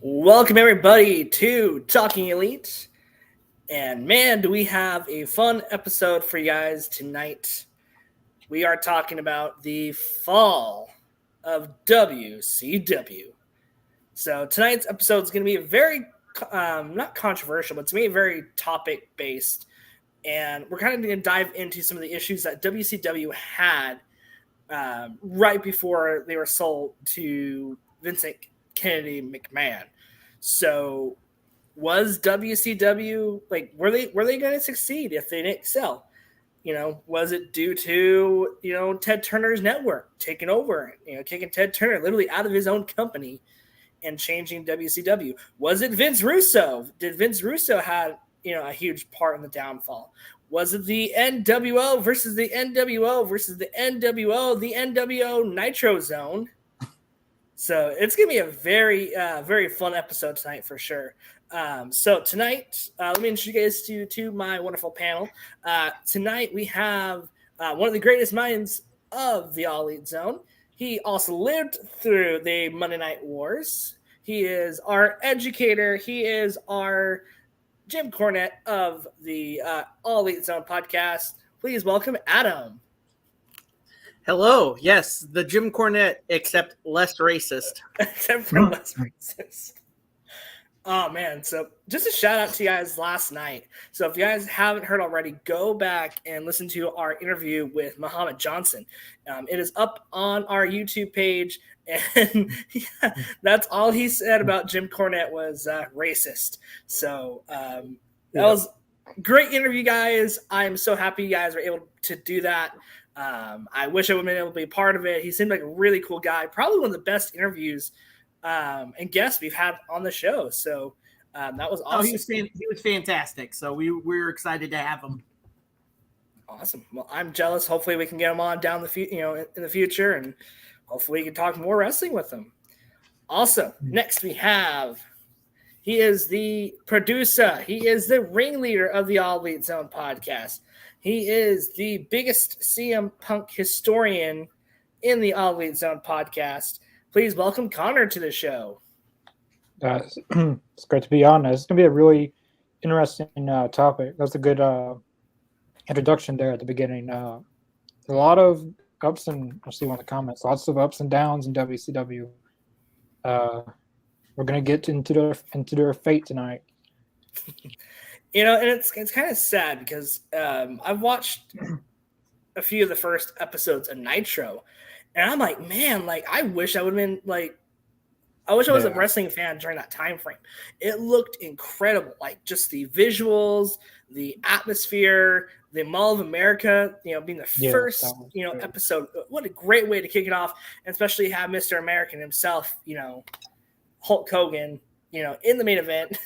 Welcome everybody to Talking Elite. And man, do we have a fun episode for you guys tonight. We are talking about the fall of WCW. So tonight's episode is going to be very, not controversial, but it's going to be very topic based. And we're kind of going to dive into some of the issues that WCW had right before they were sold to Vincent Kennedy McMahon. So was WCW were they going to succeed if they didn't excel? Was it due to Ted Turner's network taking over, kicking Ted Turner literally out of his own company and changing WCW? Was it Vince Russo? Did Vince Russo have a huge part in the downfall? Was it the NWO versus the NWO versus the NWO Nitro Zone? So it's going to be a very, very fun episode tonight for sure. So tonight, let me introduce you guys to my wonderful panel. Tonight we have one of the greatest minds of the All Elite Zone. He also lived through the Monday Night Wars. He is our educator. He is our Jim Cornette of the All Elite Zone podcast. Please welcome Adam. Hello. Yes, the Jim Cornette, except less racist. Except for less racist. Oh, man. So just a shout out to you guys last night. So if you guys haven't heard already, go back and listen to our interview with Muhammad Johnson. It is up on our YouTube page. And yeah, that's all he said about Jim Cornette was racist. So that was a great interview, guys. I'm so happy you guys were able to do that. I wish I would have been able to be a part of it. He seemed like a really cool guy, probably one of the best interviews and guests we've had on the show. So that was awesome. He was fantastic. So we were excited to have him. Awesome. Well, I'm jealous. Hopefully we can get him on down in the future, and hopefully we can talk more wrestling with him. Also, next we have, he is the producer. He is the ringleader of the All Elite Zone podcast. He is the biggest CM Punk historian in the All Elite Zone podcast. Please welcome Connor to the show. It's great to be on. It's going to be a really interesting topic. That's a good introduction there at the beginning. A lot of ups and I'll see one of the comments. Lots of ups and downs in WCW. We're going to get into their fate tonight. And it's kind of sad because I've watched a few of the first episodes of Nitro, and I'm like, man, I wish I would have been I wish I was a wrestling fan during that time frame. It looked incredible, just the visuals, the atmosphere, the Mall of America, being the first, episode. What a great way to kick it off, and especially have Mr. American himself, Hulk Hogan, in the main event.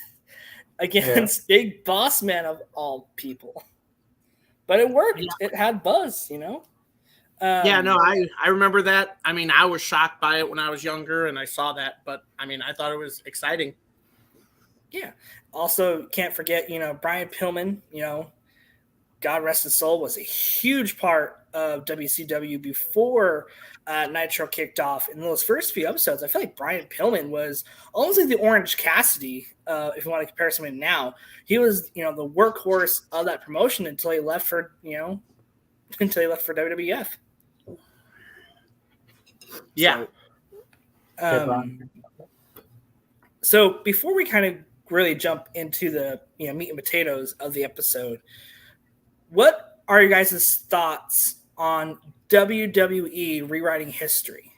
Against Big Boss Man of all people. But it worked. Yeah. It had buzz, I remember that. I mean, I was shocked by it when I was younger and I saw that, but I mean, I thought it was exciting. Yeah. Also, can't forget, Brian Pillman, God rest his soul, was a huge part of WCW before Nitro kicked off. In those first few episodes, I feel like Brian Pillman was almost like the Orange Cassidy, if you want to compare something now. He was, the workhorse of that promotion until he left for, WWF. Yeah. So before we kind of really jump into the meat and potatoes of the episode, what are your guys' thoughts on WWE rewriting history?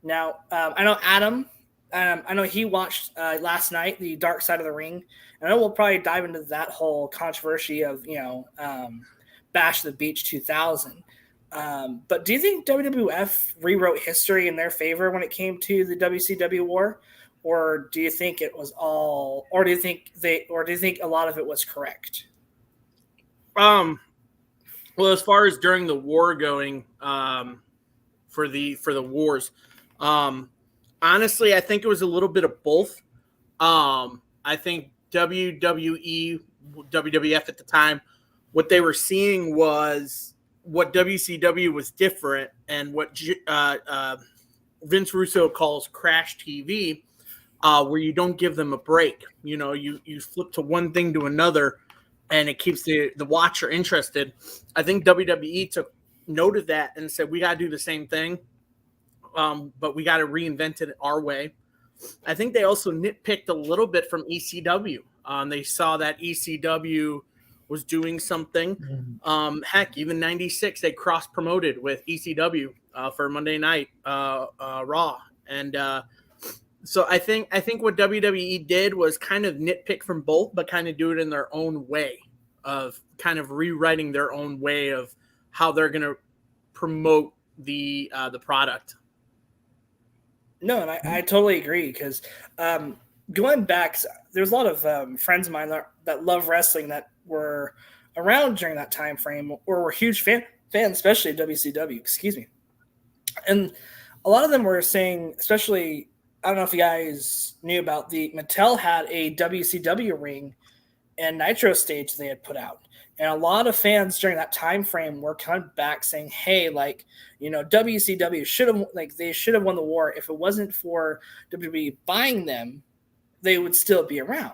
Now, I know Adam, I know he watched last night the Dark Side of the Ring, and I know we'll probably dive into that whole controversy of Bash the Beach 2000. But do you think WWF rewrote history in their favor when it came to the WCW war, or do you think it was all, or do you think a lot of it was correct? Well, as far as during the war going, for the wars, honestly, I think it was a little bit of both. I think WWF at the time, what they were seeing was what WCW was different, and what Vince Russo calls crash TV where you don't give them a break. You know, you flip to one thing to another, and it keeps the watcher interested. I think WWE took note of that and said we got to do the same thing, but we got to reinvent it our way. I think they also nitpicked a little bit from ECW. They saw that ECW was doing something. Heck, even '96 they cross promoted with ECW for Monday Night Raw, and so I think what WWE did was kind of nitpick from both, but kind of do it in their own way of kind of rewriting their own way of how they're going to promote the product. No, and I totally agree because going back, there's a lot of friends of mine that love wrestling that were around during that time frame or were huge fans, especially of WCW. Excuse me, and a lot of them were saying, especially, I don't know if you guys knew about Mattel had a WCW ring and Nitro stage they had put out. And a lot of fans during that time frame were coming back saying, hey, like, you know, WCW they should have won the war. If it wasn't for WWE buying them, they would still be around.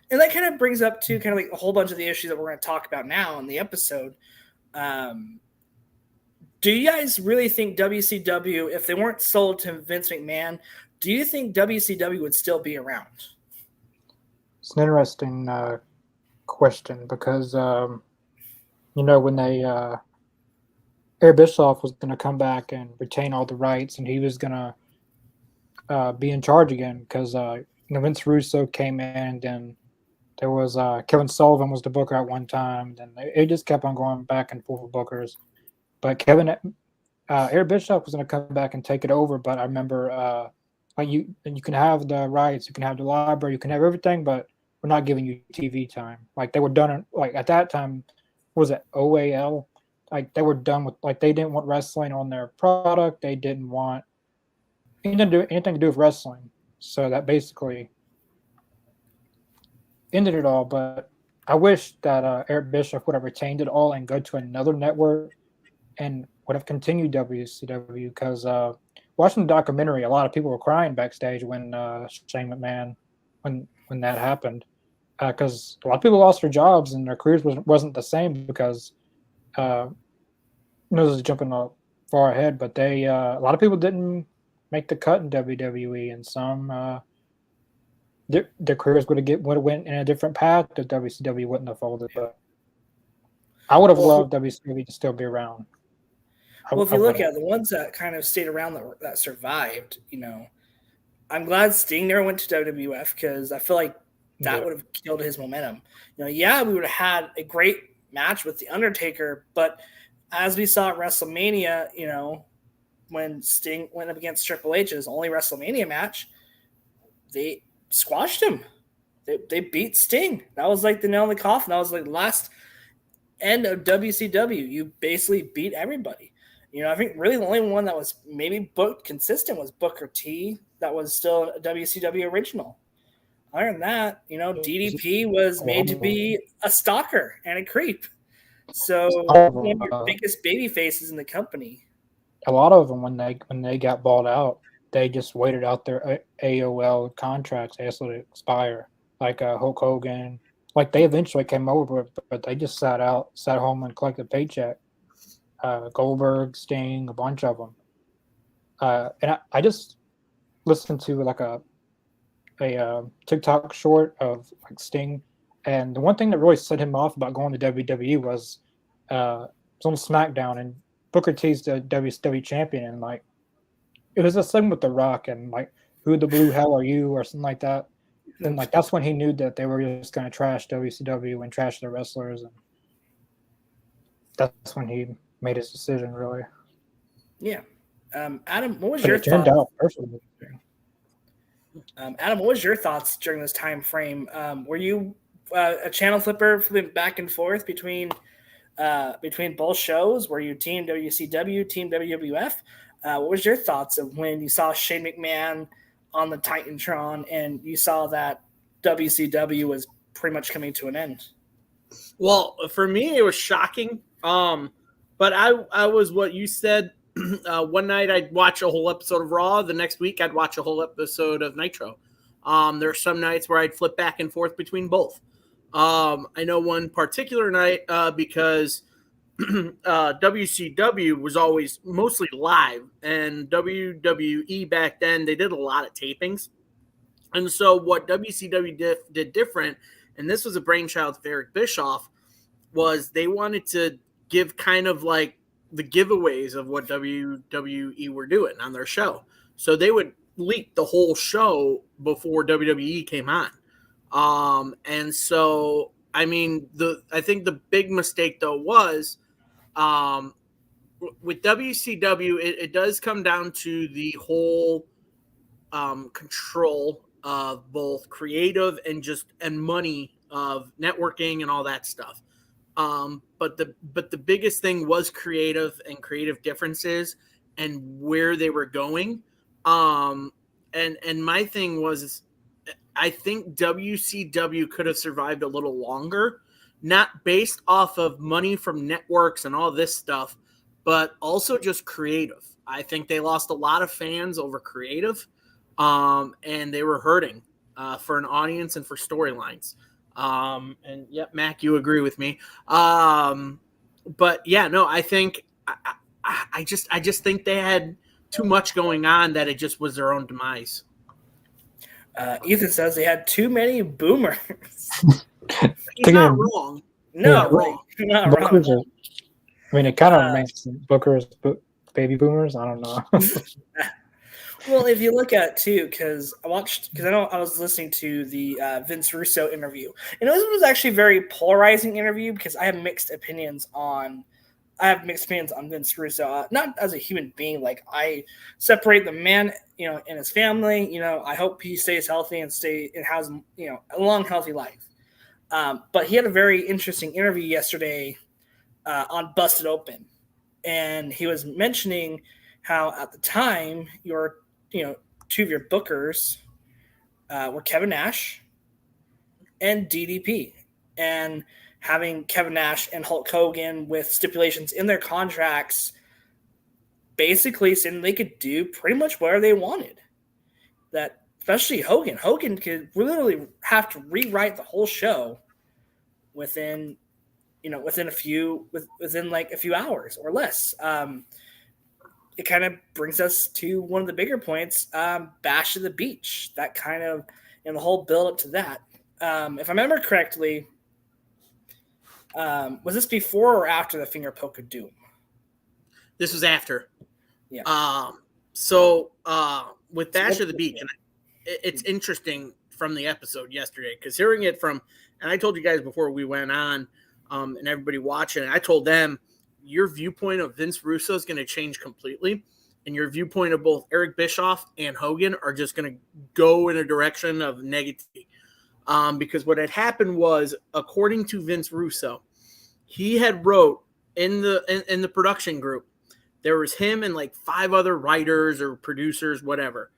And that kind of brings up to kind of like a whole bunch of the issues that we're going to talk about now in the episode. Do you guys really think WCW, if they weren't sold to Vince McMahon, do you think WCW would still be around? It's an interesting question because, you know, when they Eric Bischoff was going to come back and retain all the rights, and he was going to be in charge again because you know, Vince Russo came in, and then there was Kevin Sullivan was the booker at one time. Then it just kept on going back and forth with bookers. But Eric Bischoff was going to come back and take it over. But I remember, like you can have the rights, you can have the library, you can have everything, but we're not giving you TV time. Like they were done, like at that time, what was it OAL? Like they were done with, like they didn't want wrestling on their product. They didn't want anything to do with wrestling. So that basically ended it all. But I wish that Eric Bischoff would have retained it all and go to another network and would have continued WCW because watching the documentary, a lot of people were crying backstage when Shane McMahon, when that happened, because a lot of people lost their jobs and their careers wasn't the same because, this is jumping far ahead, but they a lot of people didn't make the cut in WWE, and some their careers would have went in a different path if WCW wouldn't have folded. But I would have loved WCW to still be around. Well, if you look at the ones that kind of stayed around that survived, you know, I'm glad Sting never went to WWF because I feel like that would have killed his momentum. You know, yeah, we would have had a great match with The Undertaker, but as we saw at WrestleMania, you know, when Sting went up against Triple H, his only WrestleMania match, they squashed him. They beat Sting. That was like the nail in the coffin. That was like the last end of WCW. You basically beat everybody. You know, I think really the only one that was maybe booked consistent was Booker T. That was still a WCW original. Other than that, you know, DDP was made to be a stalker and a creep. So one of your biggest baby faces in the company. A lot of them, when they got bought out, they just waited out their AOL contracts as to expire. Like Hulk Hogan, like they eventually came over, but they just sat home and collected a paycheck. Goldberg, Sting, a bunch of them. And I just listened to like a TikTok short of like Sting, and the one thing that really set him off about going to WWE was on SmackDown, and Booker T's the WCW champion, and like it was a thing with The Rock and like who the blue hell are you or something like that. And like that's when he knew that they were just going to trash WCW and trash their wrestlers, and that's when he made his decision, really. Yeah. Adam, what was your thoughts? Adam, what was your thoughts during this time frame? Were you a channel flipper flipping back and forth between both shows? Were you team WCW, team WWF? What was your thoughts of when you saw Shane McMahon on the Titantron and you saw that WCW was pretty much coming to an end? Well, for me, it was shocking. But I was what you said. One night I'd watch a whole episode of Raw. The next week I'd watch a whole episode of Nitro. There are some nights where I'd flip back and forth between both. I know one particular night because WCW was always mostly live, and WWE back then, they did a lot of tapings. And so what WCW did different, and this was a brainchild of Eric Bischoff, was they wanted to give kind of like the giveaways of what WWE were doing on their show. So they would leak the whole show before WWE came on. And so, I mean, I think the big mistake though was with WCW, it does come down to the whole control of both creative and money of networking and all that stuff. But the biggest thing was creative and creative differences and where they were going. And my thing was, I think WCW could have survived a little longer, not based off of money from networks and all this stuff, but also just creative. I think they lost a lot of fans over creative, and they were hurting for an audience and for storylines. And yep, Mac, you agree with me. But yeah, no, I think I just think they had too much going on that it just was their own demise. Ethan says they had too many boomers. He's not wrong. No, yeah, not Bookers wrong. I mean, it kind of makes Bookers baby boomers. I don't know. Well, if you look at it too, because I know I was listening to the Vince Russo interview, and it was actually a very polarizing interview because I have mixed opinions on Vince Russo. Not as a human being, like I separate the man, and his family. I hope he stays healthy and has a long, healthy life. But he had a very interesting interview yesterday on Busted Open, and he was mentioning how at the time two of your bookers were Kevin Nash and DDP, and having Kevin Nash and Hulk Hogan with stipulations in their contracts, basically saying they could do pretty much whatever they wanted. That especially Hogan could literally have to rewrite the whole show within like a few hours or less. It kind of brings us to one of the bigger points, Bash of the Beach. That kind of, the whole build up to that. If I remember correctly, was this before or after the Finger Poke of Doom? This was after. Yeah. With Bash of the Beach, and it's interesting from the episode yesterday because hearing it from, and I told you guys before we went on, and everybody watching, I told them, your viewpoint of Vince Russo is going to change completely, and your viewpoint of both Eric Bischoff and Hogan are just going to go in a direction of negativity. Because what had happened was, according to Vince Russo, he had wrote in the production group, there was him and like 5 other writers or producers, whatever.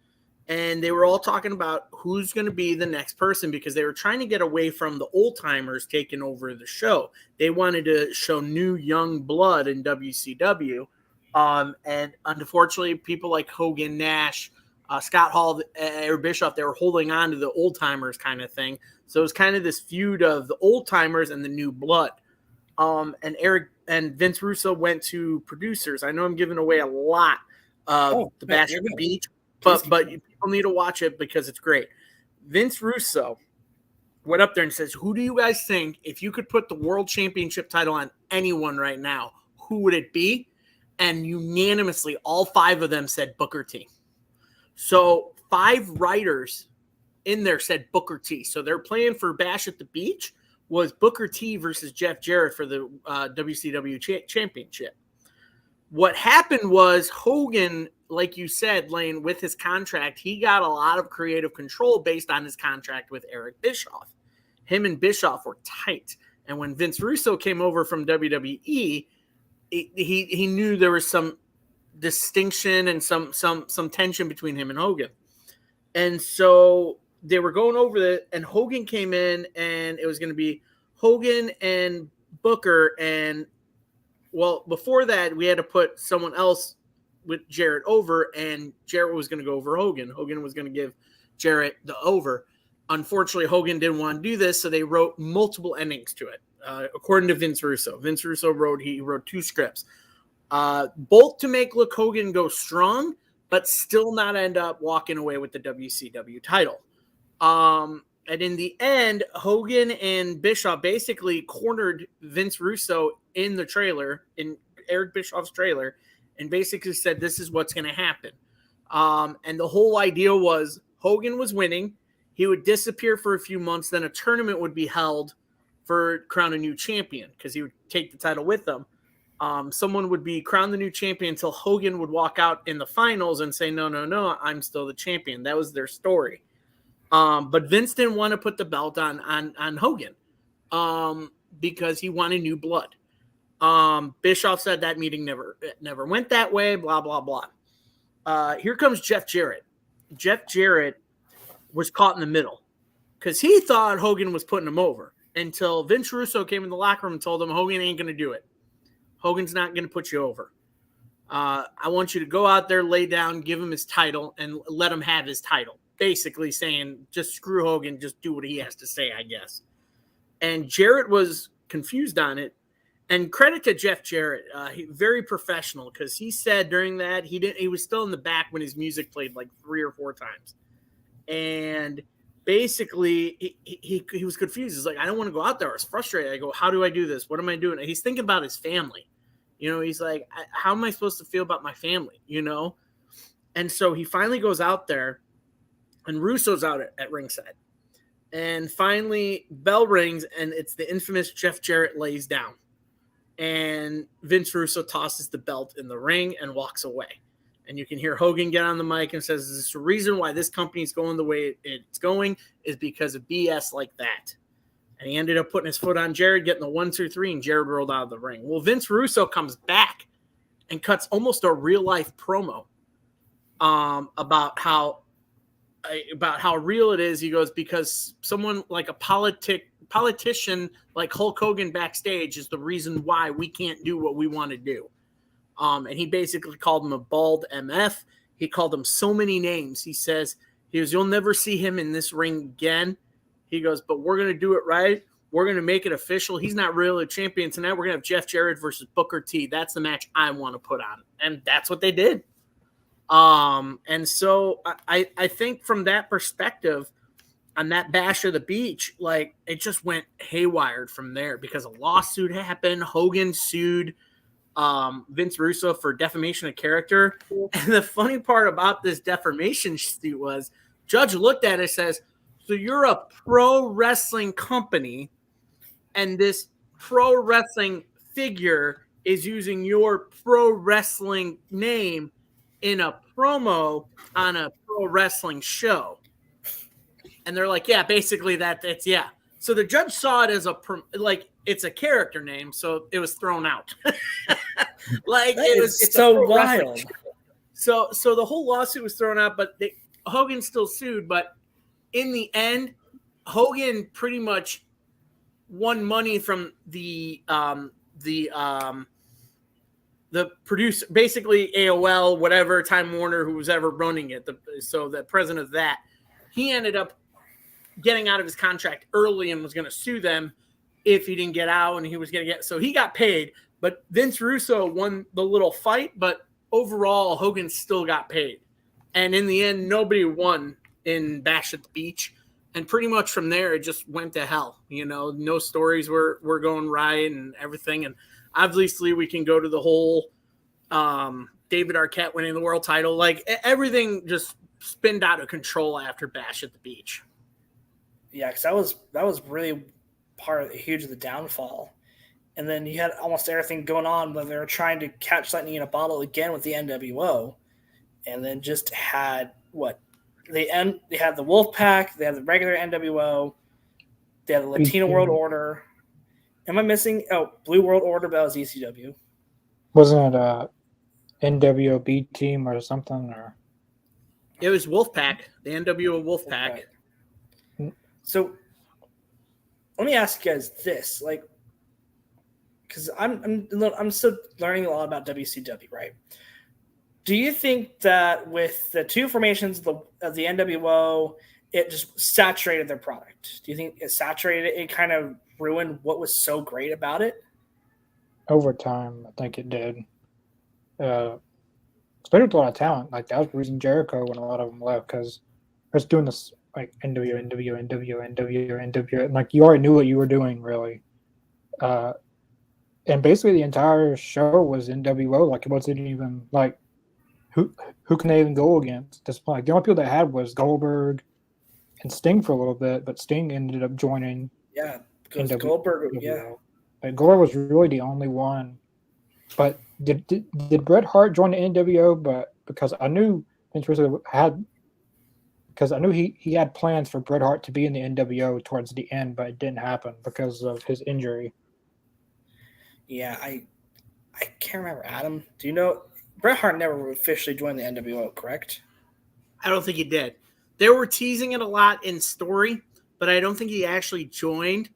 And they were all talking about who's going to be the next person because they were trying to get away from the old timers taking over the show. They wanted to show new young blood in WCW. And unfortunately, people like Hogan, Nash, Scott Hall, or Bischoff, they were holding on to the old timers kind of thing. So it was kind of this feud of the old timers and the new blood. And Eric and Vince Russo went to producers. I know I'm giving away a lot of the Bash at the Beach. But people need to watch it because it's great. Vince Russo went up there and says, who do you guys think, if you could put the world championship title on anyone right now, who would it be? And unanimously, all 5 of them said Booker T. So 5 writers in there said Booker T. So their plan for Bash at the Beach was Booker T versus Jeff Jarrett for the WCW championship. What happened was Hogan, like you said, Lane, with his contract, he got a lot of creative control based on his contract with Eric Bischoff. Him and Bischoff were tight. And when Vince Russo came over from WWE, he knew there was some distinction and some tension between him and Hogan. And so they were going over it, and Hogan came in, and it was going to be Hogan and Booker. And, well, before that, we had to put someone else with Jarrett over, and Jarrett was going to go over Hogan. Hogan was going to give Jarrett the over. Unfortunately, Hogan didn't want to do this, so they wrote multiple endings to it. According to Vince Russo. Vince Russo wrote 2 scripts. Both to make Hogan go strong, but still not end up walking away with the WCW title. And in the end, Hogan and Bischoff basically cornered Vince Russo in the trailer, in Eric Bischoff's trailer, and basically said, this is what's going to happen. And the whole idea was Hogan was winning. He would disappear for a few months. Then a tournament would be held for crown a new champion because he would take the title with them. Someone would be crowned the new champion until Hogan would walk out in the finals and say, no, I'm still the champion. That was their story. But Vince didn't want to put the belt on Hogan because he wanted new blood. Bischoff said that meeting never went that way, blah, blah, blah. Here comes Jeff Jarrett. Jeff Jarrett was caught in the middle because he thought Hogan was putting him over until Vince Russo came in the locker room and told him Hogan ain't going to do it. Hogan's not going to put you over. I want you to go out there, lay down, give him his title, and let him have his title. Basically saying, just screw Hogan, just do what he has to say, I guess. And Jarrett was confused on it. And credit to Jeff Jarrett, very professional, because he said during that he was still in the back when his music played like 3 or 4 times. And basically, he was confused. He's like, I don't want to go out there. I was frustrated. I go, how do I do this? What am I doing? He's thinking about his family. He's like, how am I supposed to feel about my family? And so he finally goes out there, and Russo's out at ringside. And finally, bell rings, and it's the infamous Jeff Jarrett lays down. And Vince Russo tosses the belt in the ring and walks away. And you can hear Hogan get on the mic and says, "This is the reason why this company is going the way it's going is because of BS like that." And he ended up putting his foot on Jarrett, getting the 1, 2, 3, and Jarrett rolled out of the ring. Well, Vince Russo comes back and cuts almost a real-life promo about how real it is. He goes, because someone like a politician like Hulk Hogan backstage is the reason why we can't do what we want to do. And he basically called him a bald MF. He called him so many names. He says, you'll never see him in this ring again. He goes, but we're going to do it right. We're going to make it official. He's not really a champion tonight. We're going to have Jeff Jarrett versus Booker T. That's the match I want to put on. And that's what they did. And so I think from that perspective, on that Bash of the Beach, like it just went haywire from there because a lawsuit happened. Hogan sued Vince Russo for defamation of character. And the funny part about this defamation suit was judge looked at it and says, so you're a pro wrestling company and this pro wrestling figure is using your pro wrestling name in a promo on a pro wrestling show. And they're like, yeah, basically it's yeah. So the judge saw it as it's a character name, so it was thrown out. It's so wild. So the whole lawsuit was thrown out, but Hogan still sued. But in the end, Hogan pretty much won money from the producer, basically AOL, whatever, Time Warner, who was ever running it. So the president of that, he ended up getting out of his contract early and was going to sue them if he didn't get out, and he was going to so he got paid, but Vince Russo won the little fight, but overall Hogan still got paid. And in the end, nobody won in Bash at the Beach. And pretty much from there, it just went to hell. No stories were going right and everything. And obviously we can go to the whole David Arquette winning the world title. Like everything just spinned out of control after Bash at the Beach. Yeah, because that was really huge of the downfall. And then you had almost everything going on when they were trying to catch lightning in a bottle again with the NWO, and then just had they had the Wolfpack, they had the regular NWO, they had the Latino World Order. Am I missing? Oh, Blue World Order, but that was ECW. Wasn't it a NWO team or something? Or it was Wolfpack, the NWO Wolfpack. So let me ask you guys this, because I'm still learning a lot about WCW, right? Do you think that with the 2 formations of the NWO it just saturated their product? Do you think it saturated it? It kind of ruined what was so great about it? Over time, I think it did. Especially with a lot of talent. Like that was the reason Jericho when a lot of them left because they're just doing this like NW, and like you already knew what you were doing really. And basically the entire show was NWO. Like it wasn't even like who can they even go against at this point? Like, the only people they had was Goldberg and Sting for a little bit, but Sting ended up joining. Yeah, because Goldberg. NWO. Yeah, But Goldberg was really the only one. But did Bret Hart join the NWO? But because I knew Vince Russo because I knew he had plans for Bret Hart to be in the NWO towards the end, but it didn't happen because of his injury. Yeah, I can't remember. Adam, do you know Bret Hart never officially joined the NWO, correct? I don't think he did. They were teasing it a lot in story, but I don't think he actually joined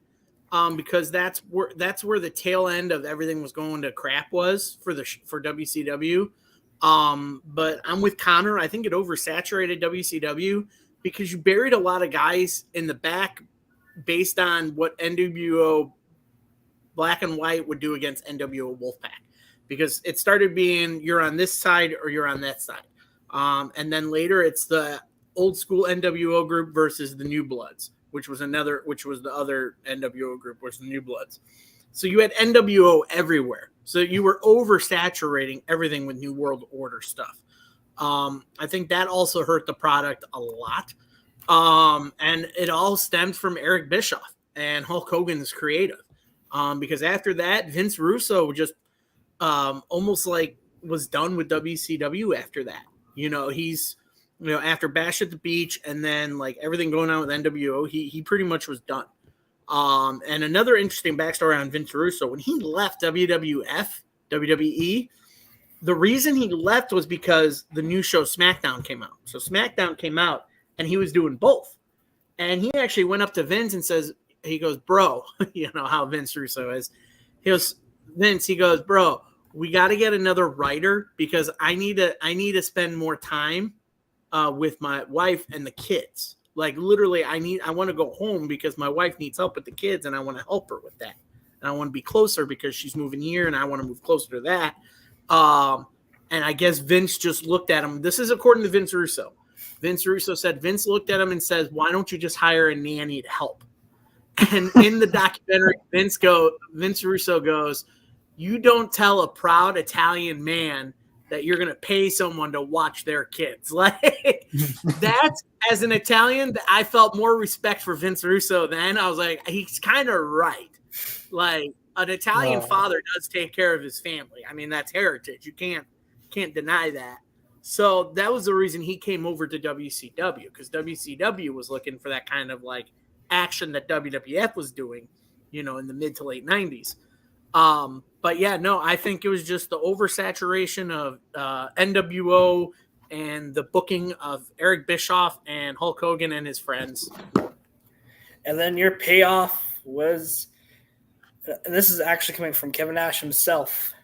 because that's where the tail end of everything was going to crap was for WCW. But I'm with Connor. I think it oversaturated WCW because you buried a lot of guys in the back based on what NWO Black and White would do against NWO Wolfpack, because it started being you're on this side or you're on that side. And then later it's the old school NWO group versus the New Bloods, which was the other NWO group, was the New Bloods. So you had NWO everywhere. So you were oversaturating everything with New World Order stuff. I think that also hurt the product a lot. And it all stemmed from Eric Bischoff and Hulk Hogan's creative. Because after that, Vince Russo just almost like was done with WCW after that. He's after Bash at the Beach and then like everything going on with NWO, he pretty much was done. And another interesting backstory on Vince Russo, when he left WWE, the reason he left was because the new show SmackDown came out. So SmackDown came out and he was doing both. And he actually went up to Vince and he goes, bro, you know how Vince Russo is. He goes, bro, we got to get another writer because I need to spend more time with my wife and the kids. Like literally, I want to go home because my wife needs help with the kids and I want to help her with that. And I want to be closer because she's moving here and I want to move closer to that. And I guess Vince just looked at him. This is according to Vince Russo. Vince Russo said, Vince looked at him and says, why don't you just hire a nanny to help? And in the documentary, Vince Russo goes, you don't tell a proud Italian man that you're going to pay someone to watch their kids. Like that's, as an Italian, I felt more respect for Vince Russo then. I was like, he's kind of right. Like an Italian father does take care of his family. I mean, that's heritage. You can't deny that. So that was the reason he came over to WCW, because WCW was looking for that kind of like action that WWF was doing, in the mid to late 90s. But yeah, no, I think it was just the oversaturation of NWO and the booking of Eric Bischoff and Hulk Hogan and his friends. And then your payoff was, and this is actually coming from Kevin Nash himself.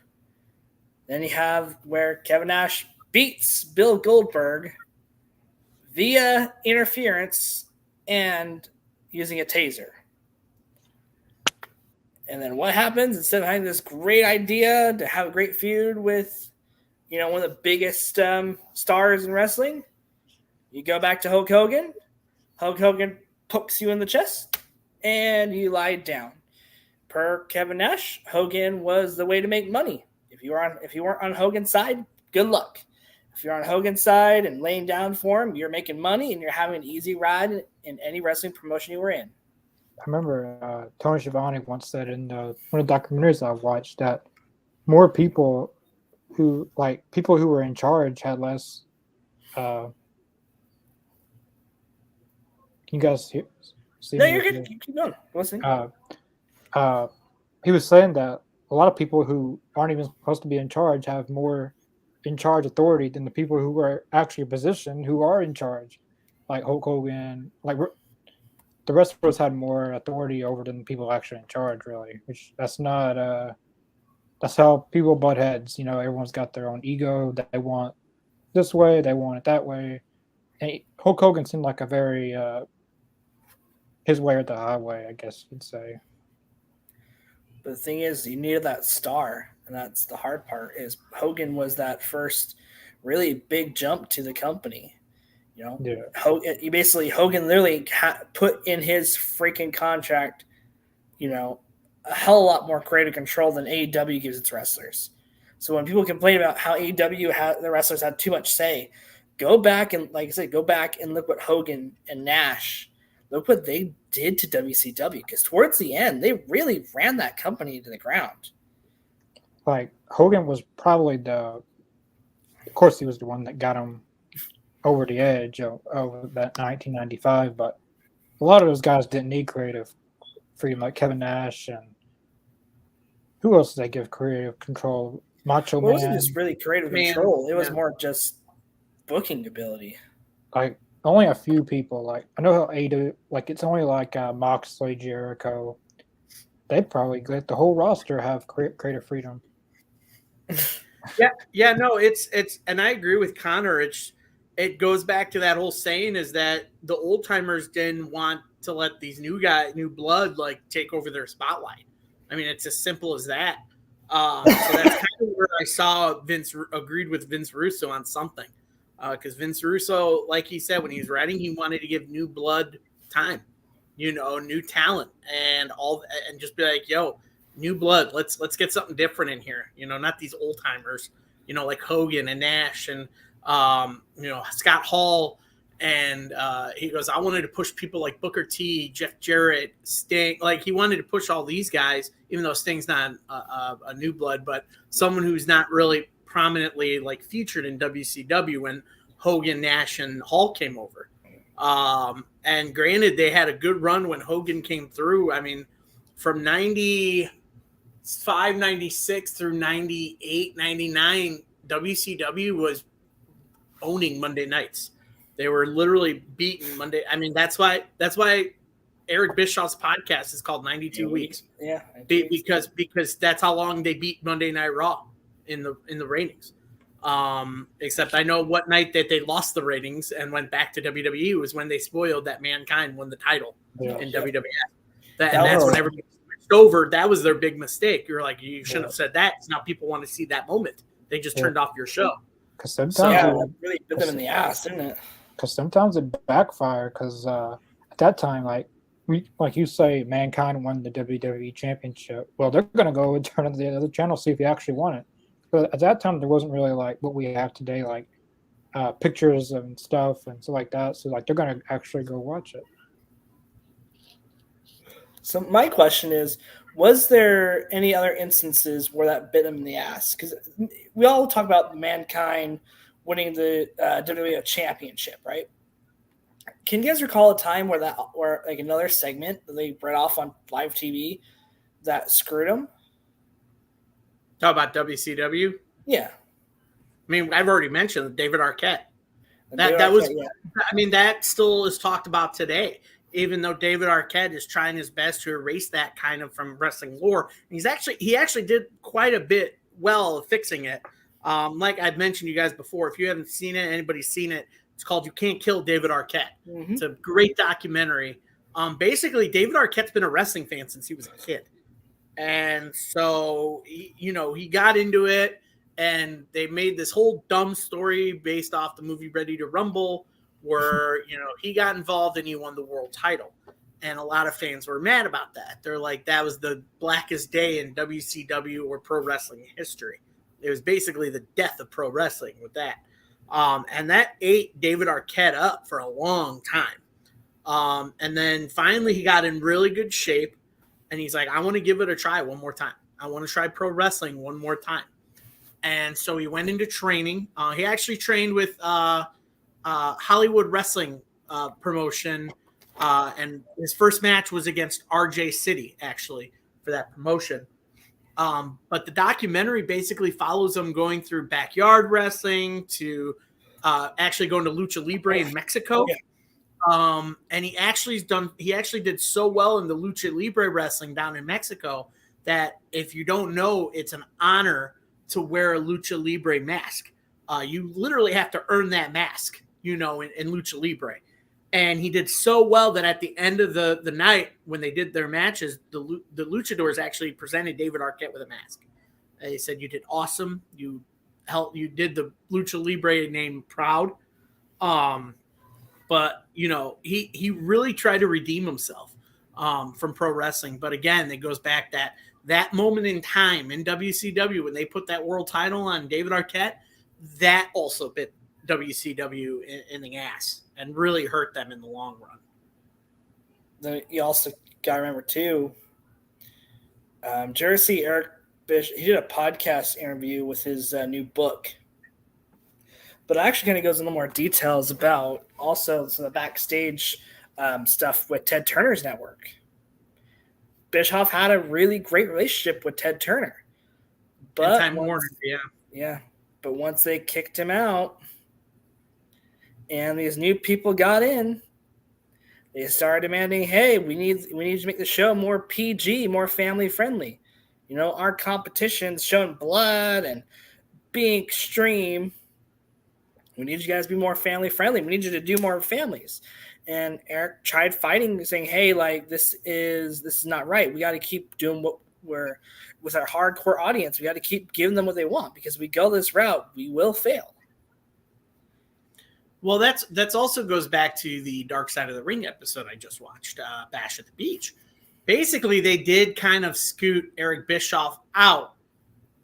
Then you have where Kevin Nash beats Bill Goldberg via interference and using a taser. And then what happens? Instead of having this great idea to have a great feud with, one of the biggest stars in wrestling, you go back to Hulk Hogan. Hulk Hogan pokes you in the chest, and you lie down. Per Kevin Nash, Hogan was the way to make money. If you weren't on Hogan's side, good luck. If you're on Hogan's side and laying down for him, you're making money and you're having an easy ride in any wrestling promotion you were in. I remember Tony Schiavone once said in one of the documentaries I've watched that more people who were in charge had less. Can you guys see? No, you're good. Keep going. Listening. He was saying that a lot of people who aren't even supposed to be in charge have more in charge authority than the people who are actually positioned who are in charge, like Hulk Hogan, like. The rest of us had more authority over than the people actually in charge, really. Which that's not. That's how people butt heads. Everyone's got their own ego that they want this way, they want it that way, Hulk Hogan seemed like a very his way or the highway, I guess you'd say. But the thing is, you needed that star, and that's the hard part. Is Hogan was that first really big jump to the company. You know, Yeah. Hogan literally put in his freaking contract, a hell of a lot more creative control than AEW gives its wrestlers. So when people complain about how AEW the wrestlers had too much say, go back and, like I said, go back and look what Hogan and Nash, look what they did to WCW. Because towards the end, they really ran that company to the ground. Like Hogan was probably of course, he was the one that got him over the edge of that 1995. But a lot of those guys didn't need creative freedom, like Kevin Nash and who else did they give creative control? Macho Man. It wasn't just really creative control. It was more just booking ability. Like only a few people. Like I know how AEW, like it's only like Moxley, Jericho. They'd probably let the whole roster have creative freedom. No, it's and I agree with Connor. It goes back to that whole saying is that the old timers didn't want to let these new blood like take over their spotlight. I mean, it's as simple as that. So that's kind of where I saw Vince agreed with Vince Russo on something, because Vince Russo, like he said when he was writing, he wanted to give new blood time, new talent, and just be like, yo, new blood. Let's get something different in here. Not these old timers. Like Hogan and Nash and Scott Hall. And he goes, I wanted to push people like Booker T, Jeff Jarrett, Sting. Like he wanted to push all these guys, even though Sting's not a new blood, but someone who's not really prominently like featured in WCW when Hogan, Nash, and Hall came over. And granted, they had a good run when Hogan came through. I mean, from 95, 96 through 98, 99, WCW was owning Monday nights. They were literally beating Monday. I mean, that's why Eric Bischoff's podcast is called 92 Weeks. Yeah, because that's how long they beat Monday Night Raw in the ratings. Except I know what night that they lost the ratings and went back to WWE was when they spoiled that Mankind won the title in WWF. That's when everybody switched over. That was their big mistake. You're like, you shouldn't have said that. Now people want to see that moment. They just turned off your show. Because sometimes it really bit them in the ass, didn't it? Because sometimes it backfired. Because at that time, like you say, Mankind won the WWE Championship. Well, they're going to go and turn on the other channel see if he actually won it. But at that time, there wasn't really like what we have today, like pictures and stuff and stuff like that. So like they're going to actually go watch it. So my question is, was there any other instances where that bit him in the ass? Because we all talk about Mankind winning the WWF Championship, right? Can you guys recall a time where like another segment that they brought off on live TV that screwed him? Talk about WCW? Yeah. I mean, I've already mentioned David Arquette. That still is talked about today. Even though David Arquette is trying his best to erase that kind of from wrestling lore, he actually did quite a bit well fixing it. Like I'd mentioned you guys before, if you haven't seen it, anybody's seen it, it's called You Can't Kill David Arquette. Mm-hmm. It's a great documentary. Basically, David Arquette's been a wrestling fan since he was a kid. And so, he got into it, and they made this whole dumb story based off the movie Ready to Rumble, where, he got involved and he won the world title. And a lot of fans were mad about that. They're like, that was the blackest day in WCW or pro wrestling history. It was basically the death of pro wrestling with that. And that ate David Arquette up for a long time. And then finally he got in really good shape, and he's like, I want to give it a try one more time. I want to try pro wrestling one more time. And so he went into training. He actually trained with Hollywood Wrestling promotion, and his first match was against RJ City, actually, for that promotion. But the documentary basically follows him going through backyard wrestling to actually going to Lucha Libre in Mexico. Yeah. And he actually did so well in the Lucha Libre wrestling down in Mexico that if you don't know, it's an honor to wear a Lucha Libre mask. You literally have to earn that mask. in Lucha Libre. And he did so well that at the end of the night, when they did their matches, the luchadors actually presented David Arquette with a mask. They said, "You did awesome. You did the Lucha Libre name proud." But he really tried to redeem himself from pro wrestling. But again, it goes back that moment in time in WCW when they put that world title on David Arquette, that also bit WCW in the ass and really hurt them in the long run. Then you also got to remember too, Jersey Eric Bish, he did a podcast interview with his new book, but it actually kind of goes into more details about also some of the backstage stuff with Ted Turner's network. Bischoff had a really great relationship with Ted Turner, but Time Warner, yeah. But once they kicked him out, and these new people got in, they started demanding, "Hey, we need to make the show more PG, more family friendly. Our competition's showing blood and being extreme. We need you guys to be more family friendly. We need you to do more families." And Eric tried fighting, saying, "Hey, like this is not right. We got to keep doing what we're with our hardcore audience. We got to keep giving them what they want, because if we go this route, we will fail." Well, that's also goes back to the Dark Side of the Ring episode I just watched, Bash at the Beach. Basically, they did kind of scoot Eric Bischoff out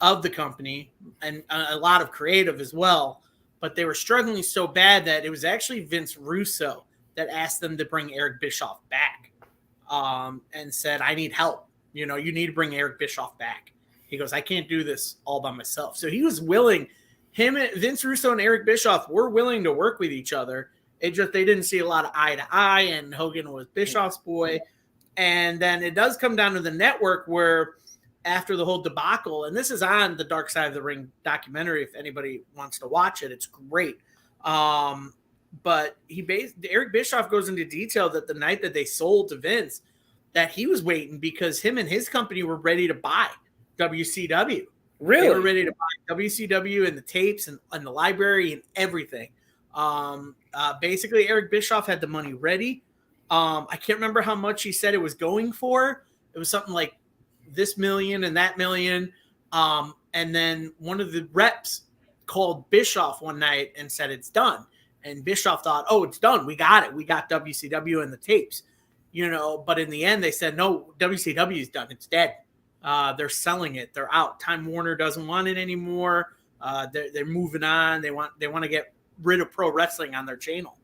of the company and a lot of creative as well, but they were struggling so bad that it was actually Vince Russo that asked them to bring Eric Bischoff back and said, "I need help. You need to bring Eric Bischoff back." He goes, "I can't do this all by myself." So he was willing. Vince Russo and Eric Bischoff were willing to work with each other. It just they didn't see a lot of eye to eye, and Hogan was Bischoff's boy. And then it does come down to the network where after the whole debacle, and this is on the Dark Side of the Ring documentary if anybody wants to watch it, it's great. But Eric Bischoff goes into detail that the night that they sold to Vince, that he was waiting because him and his company were ready to buy WCW. Really? They were ready to buy WCW and the tapes and the library and everything. Basically, Eric Bischoff had the money ready. I can't remember how much he said it was going for. It was something like this million and that million. And then one of the reps called Bischoff one night and said it's done. And Bischoff thought, "Oh, it's done. We got it. We got WCW and the tapes." But in the end, they said, "No, WCW is done. It's dead. They're selling it. They're out. Time Warner doesn't want it anymore. They're moving on. They want to get rid of pro wrestling on their channel."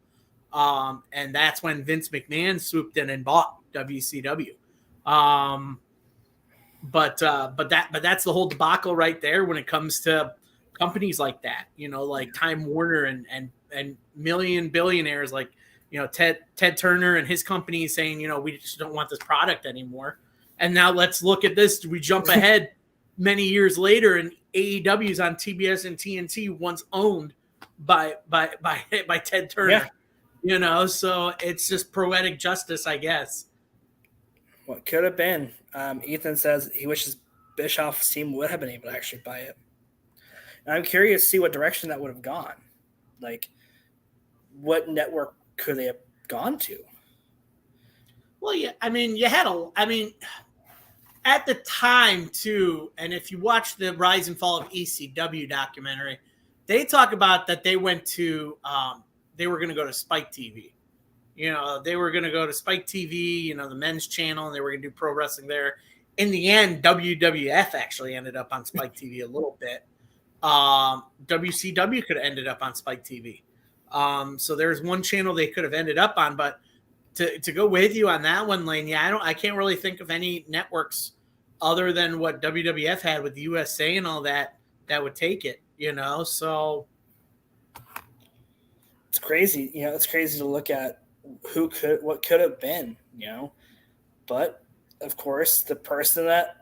And that's when Vince McMahon swooped in and bought WCW. But that's the whole debacle right there when it comes to companies like that. Like Time Warner and million billionaires like Ted Turner and his company saying, "We just don't want this product anymore." And now let's look at this. We jump ahead many years later, and AEW is on TBS and TNT, once owned by Ted Turner. Yeah. So it's just poetic justice, I guess. What could have been. Ethan says he wishes Bischoff's team would have been able to actually buy it. And I'm curious to see what direction that would have gone. Like, what network could they have gone to? Well, yeah, at the time too, and if you watch the Rise and Fall of ECW documentary, they talk about that they went to, they were going to go to Spike TV. They were going to go to Spike TV, the men's channel, and they were going to do pro wrestling there. In the end, WWF actually ended up on Spike TV a little bit. WCW could have ended up on Spike TV. So there's one channel they could have ended up on, but to go with you on that one, Lane, I can't really think of any networks other than what WWF had with the USA and all that would take it, so it's crazy. It's crazy to look at what could have been, but of course the person that,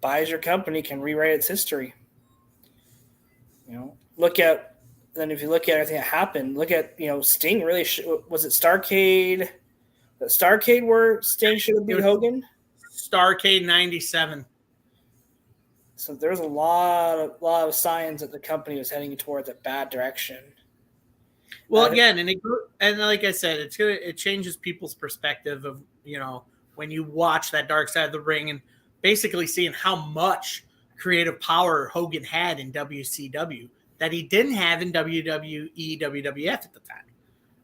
buys your company can rewrite its history. Then if you look at everything that happened, look at, Sting really was it Starrcade? Starrcade where Sting should have beat Hogan? Starrcade 97. So there's a lot of signs that the company was heading towards a bad direction. Well, again, and like I said, it changes people's perspective of, you know, when you watch that Dark Side of the Ring and basically seeing how much creative power Hogan had in WCW that he didn't have in WWE, WWF at the time.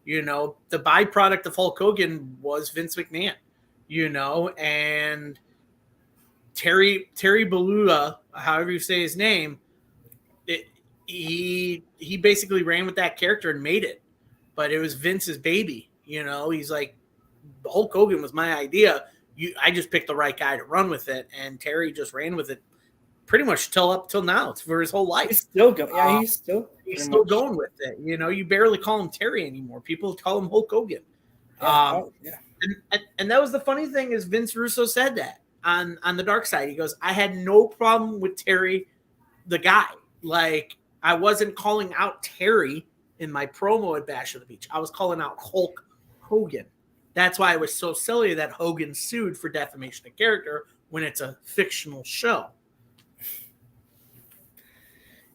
You know, the byproduct of Hulk Hogan was Vince McMahon, you know, and Terry Bollea, however you say his name, he basically ran with that character and made it. But it was Vince's baby, you know. He's like, Hulk Hogan was my idea. I just picked the right guy to run with it, and Terry just ran with it pretty much up till now. It's for his whole life. He's still going. Yeah, he's still going with it. You know, you barely call him Terry anymore. People call him Hulk Hogan. Yeah. And that was the funny thing is Vince Russo said that on the Dark Side. He goes, I had no problem with Terry, the guy. Like, I wasn't calling out Terry in my promo at Bash of the Beach. I was calling out Hulk Hogan. That's why it was so silly that Hogan sued for defamation of character when it's a fictional show.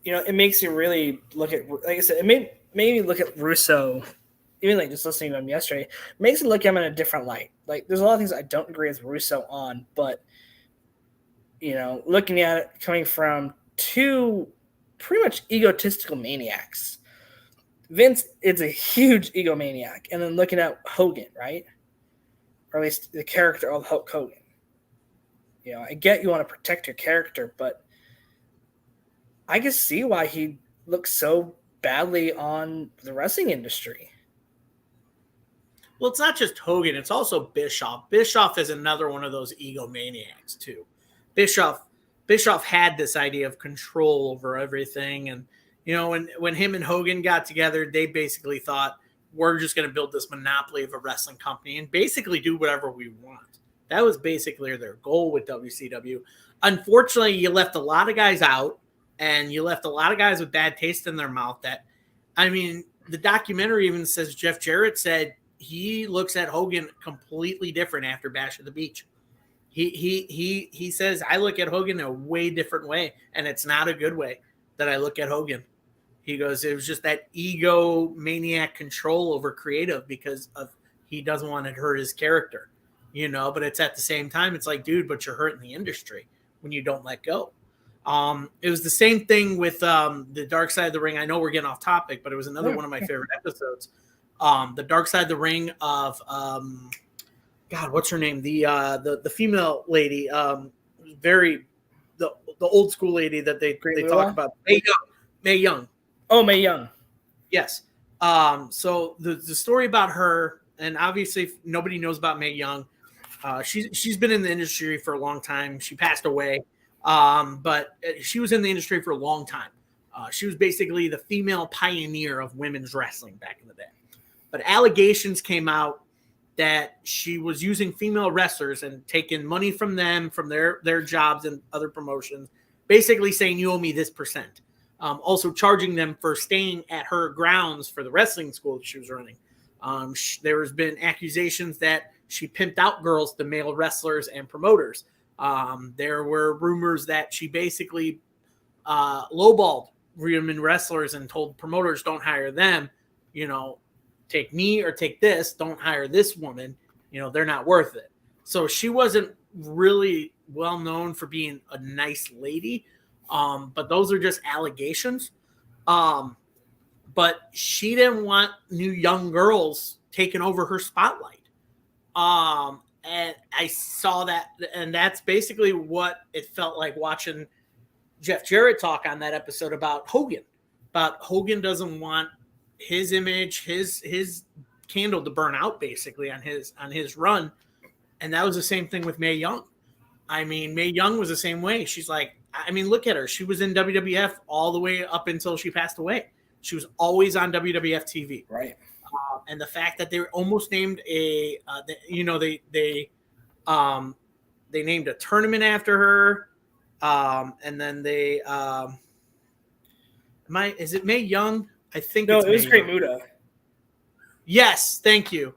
You know, it makes you really look at, like I said, it made me look at Russo, even like just listening to him yesterday, makes me look at him in a different light. Like, there's a lot of things I don't agree with Russo on, but, you know, looking at it coming from two pretty much egotistical maniacs. Vince is a huge egomaniac, and then looking at Hogan, right? Or at least the character of Hulk Hogan. You know, I get you want to protect your character, but I can see why he looks so badly on the wrestling industry. Well, it's not just Hogan; it's also Bischoff. Bischoff is another one of those egomaniacs too. Bischoff had this idea of control over everything, and you know, when him and Hogan got together, they basically thought, we're just going to build this monopoly of a wrestling company and basically do whatever we want. That was basically their goal with WCW. Unfortunately, you left a lot of guys out, and you left a lot of guys with bad taste in their mouth. That, I mean, the documentary even says Jeff Jarrett said he looks at Hogan completely different after Bash of the Beach. He says, I look at Hogan in a way different way, and it's not a good way that I look at Hogan. He goes, it was just that ego maniac control over creative because of he doesn't want to hurt his character, you know, but it's at the same time, it's like, dude, but you're hurting the industry when you don't let go. It was the same thing with the Dark Side of the Ring. I know we're getting off topic, but it was another one of my favorite episodes. The Dark Side of the Ring of God, what's her name? The female lady, the old school lady that they talk about, Mae Young. Oh, Mae Young. Yes. So the story about her, and obviously nobody knows about Mae Young. She's been in the industry for a long time. She passed away, but she was in the industry for a long time. She was basically the female pioneer of women's wrestling back in the day. But allegations came out that she was using female wrestlers and taking money from them, from their jobs and other promotions, basically saying, you owe me this percent. Also charging them for staying at her grounds for the wrestling school that she was running. There has been accusations that she pimped out girls to male wrestlers and promoters. There were rumors that she basically lowballed women wrestlers and told promoters, don't hire them, you know, take me or take this, don't hire this woman, you know, they're not worth it. So she wasn't really well known for being a nice lady. But those are just allegations. But she didn't want new young girls taking over her spotlight. And I saw that, and that's basically what it felt like watching Jeff Jarrett talk on that episode about Hogan. About Hogan doesn't want his image, his candle to burn out basically on his run. And that was the same thing with Mae Young. I mean, Mae Young was the same way. She's like, I mean, look at her. She was in WWF all the way up until she passed away. She was always on WWF TV. Right. And the fact that they almost named they named a tournament after her. And then they, is it Mae Young? I think no, it's it was Mae Great Young. Muda. Yes, thank you.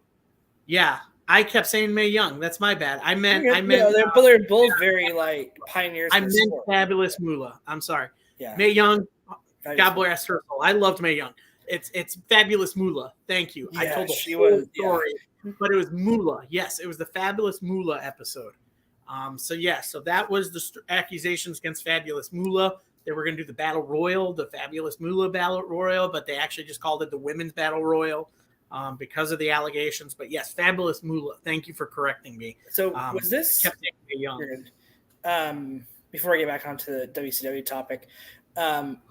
Yeah, I kept saying Mae Young. That's my bad. I meant. They're both very like pioneers. I meant Fabulous Moolah. I'm sorry. Yeah. Mae Young. God bless her soul. I loved Mae Young. It's Fabulous Moolah. Thank you. I Yeah, told the she whole was. story, but it was Moolah. Yes, it was the Fabulous Moolah episode. So that was the accusations against Fabulous Moolah. They were going to do the Battle Royal, the Fabulous Moolah Battle Royal, but they actually just called it the Women's Battle Royal because of the allegations. But yes, Fabulous Moolah. Thank you for correcting me. So was this kept me young? Before I get back onto the WCW topic,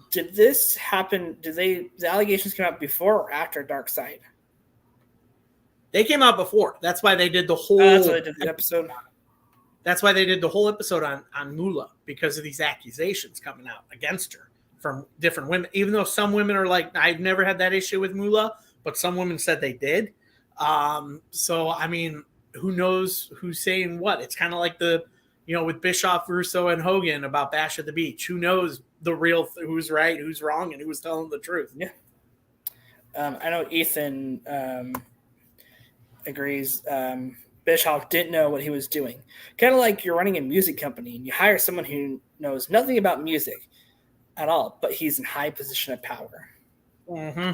did this happen? The allegations come out before or after Dark Side? They came out before. That's why they did the whole. That's why they did the episode. That's why they did the whole episode on Moolah, because of these accusations coming out against her from different women. Even though some women are like, I've never had that issue with Moolah, but some women said they did. So I mean, who knows who's saying what? It's kind of like with Bischoff, Russo, and Hogan about Bash at the Beach. Who knows the real who's right, who's wrong, and who's telling the truth? Yeah. I know Ethan agrees. Bischoff didn't know what he was doing. Kind of like you're running a music company and you hire someone who knows nothing about music at all, but he's in high position of power. Mm-hmm.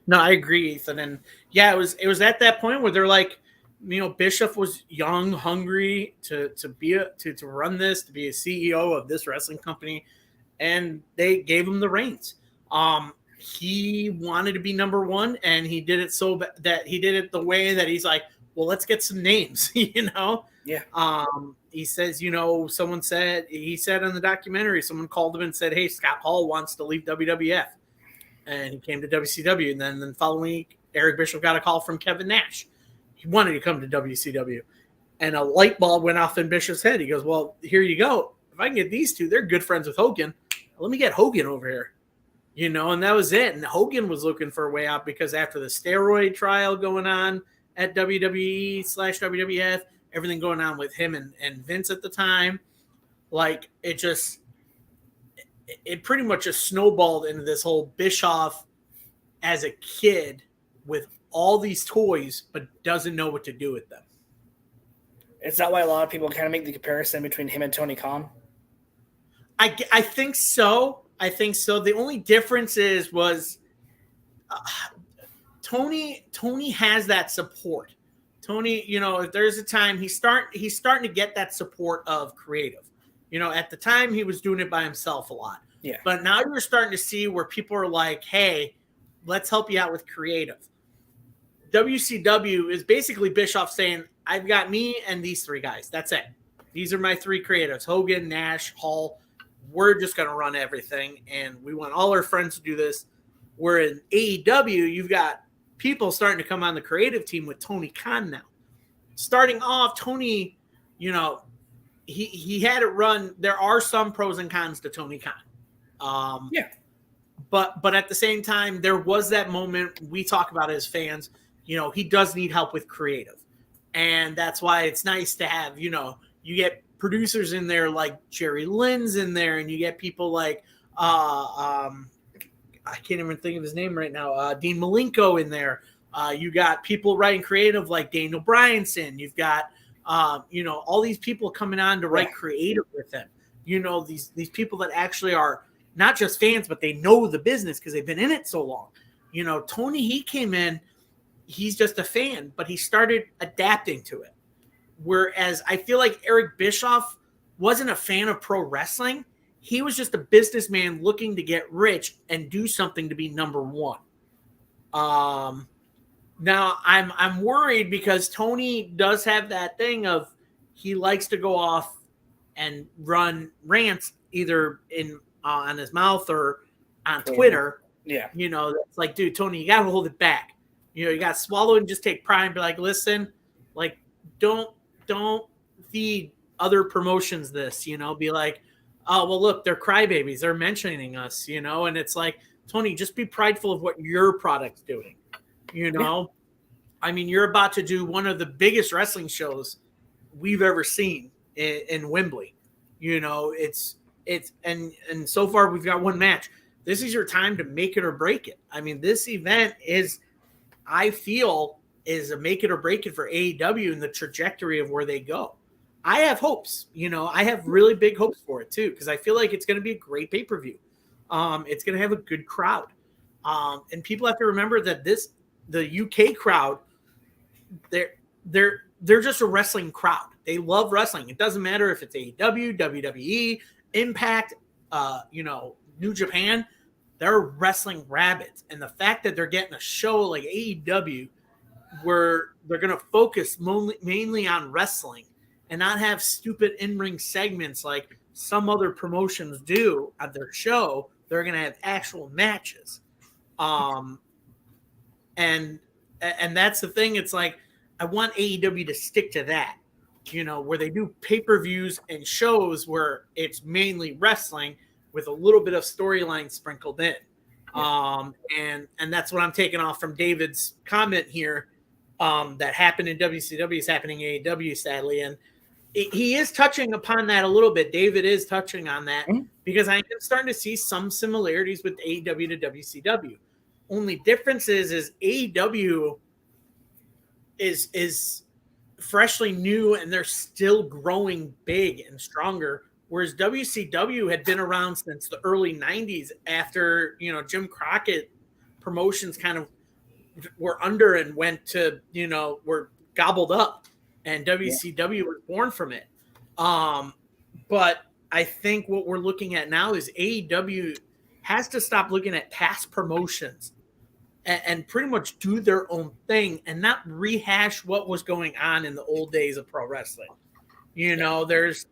No, I agree, Ethan. And yeah, it was at that point where they're like, Bischoff was young, hungry to run this, to be a CEO of this wrestling company, and they gave him the reins. He wanted to be number one, and he did it so that he did it the way that he's like, well, let's get some names, Yeah. He says, someone said, he said on the documentary, someone called him and said, hey, Scott Hall wants to leave WWF. And he came to WCW. And then the following week, Eric Bischoff got a call from Kevin Nash. He wanted to come to WCW. And a light bulb went off in Bischoff's head. He goes, well, here you go. If I can get these two, they're good friends with Hogan. Let me get Hogan over here. And that was it. And Hogan was looking for a way out because after the steroid trial going on at WWE/WWF, everything going on with him and Vince at the time, like it pretty much just snowballed into this whole Bischoff as a kid with all these toys, but doesn't know what to do with them. Is that why a lot of people kind of make the comparison between him and Tony Khan? I think so. The only difference was Tony has that support. Tony, if there's a time he's starting to get that support of creative. At the time he was doing it by himself a lot. Yeah. But now you're starting to see where people are like, hey, let's help you out with creative. WCW is basically Bischoff saying, I've got me and these three guys. That's it. These are my three creatives, Hogan, Nash, Hall. We're just going to run everything, and we want all our friends to do this. Where in AEW, you've got people starting to come on the creative team with Tony Khan now. Starting off, Tony, he had it run. There are some pros and cons to Tony Khan. Yeah. But at the same time, there was that moment we talk about as fans, he does need help with creative. And that's why it's nice to have, you get producers in there like Jerry Lynn's in there, and you get people like I can't even think of his name right now. Dean Malenko in there. You got people writing creative like Daniel Bryanson. You've got all these people coming on to write creative with him. These people that actually are not just fans, but they know the business because they've been in it so long. Tony, he came in, he's just a fan, but he started adapting to it. Whereas I feel like Eric Bischoff wasn't a fan of pro wrestling. He was just a businessman looking to get rich and do something to be number one. Now I'm worried because Tony does have that thing of he likes to go off and run rants either on his mouth or on Twitter. Yeah. It's like, dude, Tony, you got to hold it back. You got to swallow and just take pride and be like, listen, like, don't feed other promotions this, be like, oh, well, look, they're crybabies. They're mentioning us, and it's like, Tony, just be prideful of what your product's doing, Yeah. I mean, you're about to do one of the biggest wrestling shows we've ever seen in Wembley. It's and so far we've got one match. This is your time to make it or break it. I mean, this event I feel is a make it or break it for AEW and the trajectory of where they go. I have hopes, I have really big hopes for it too, because I feel like it's going to be a great pay-per-view. It's going to have a good crowd. And people have to remember that the UK crowd, they're just a wrestling crowd. They love wrestling. It doesn't matter if it's AEW, WWE, Impact, New Japan. They're wrestling rabbits. And the fact that they're getting a show like AEW where they're going to focus mainly on wrestling and not have stupid in-ring segments like some other promotions do at their show, they're going to have actual matches. And that's the thing. It's like, I want AEW to stick to that, where they do pay-per-views and shows where it's mainly wrestling with a little bit of storyline sprinkled in. Yeah. And that's what I'm taking off from David's comment here. That happened in WCW is happening in AEW, sadly. And he is touching upon that a little bit. David is touching on that because I am starting to see some similarities with AEW to WCW. Only difference is AEW is freshly new and they're still growing big and stronger, whereas WCW had been around since the early 90s after, Jim Crockett promotions kind of were under and went to, were gobbled up, and WCW was born from it. But I think what we're looking at now is AEW has to stop looking at past promotions and pretty much do their own thing and not rehash what was going on in the old days of pro wrestling. There's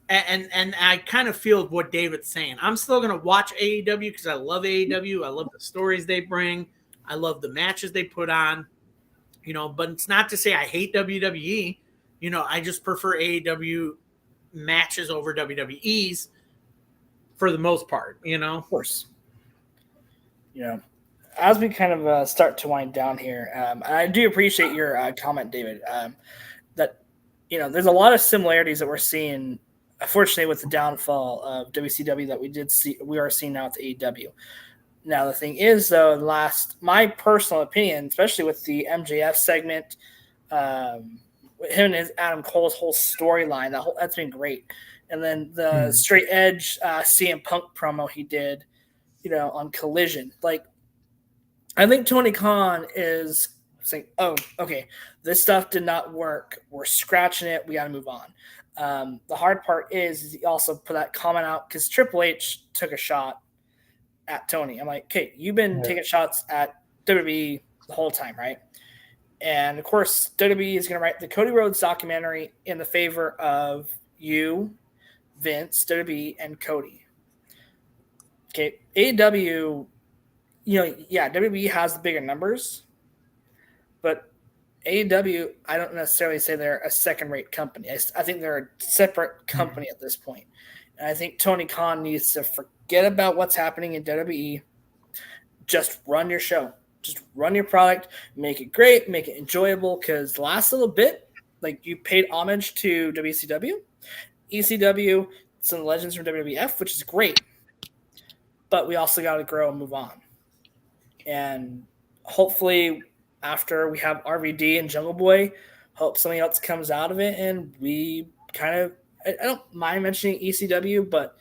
and I kind of feel what David's saying. I'm still going to watch AEW because I love AEW. I love the stories they bring. I love the matches they put on, but it's not to say I hate WWE. I just prefer AEW matches over WWE's for the most part, Of course. As we kind of start to wind down here, and I do appreciate your comment, David, that, there's a lot of similarities that we're seeing, unfortunately, with the downfall of WCW that we are seeing now with AEW. Now, the thing is, though, my personal opinion, especially with the MJF segment, him and Adam Cole's whole storyline, that's been great. And then the Straight Edge CM Punk promo he did, on Collision. Like, I think Tony Khan is saying, oh, okay, this stuff did not work. We're scratching it. We got to move on. The hard part is he also put that comment out because Triple H took a shot at Tony. I'm like, okay, you've been taking shots at WWE the whole time, right? And of course, WWE is going to write the Cody Rhodes documentary in the favor of you, Vince, WWE, and Cody. Okay, AEW, WWE has the bigger numbers, but AEW, I don't necessarily say they're a second-rate company. I think they're a separate company at this point. And I think Tony Khan needs to forget about what's happening in WWE. Just run your show. Just run your product. Make it great. Make it enjoyable. Because the last little bit, like, you paid homage to WCW, ECW, some legends from WWF, which is great. But we also got to grow and move on. And hopefully after we have RVD and Jungle Boy, hope something else comes out of it. And we kind of, I don't mind mentioning ECW, but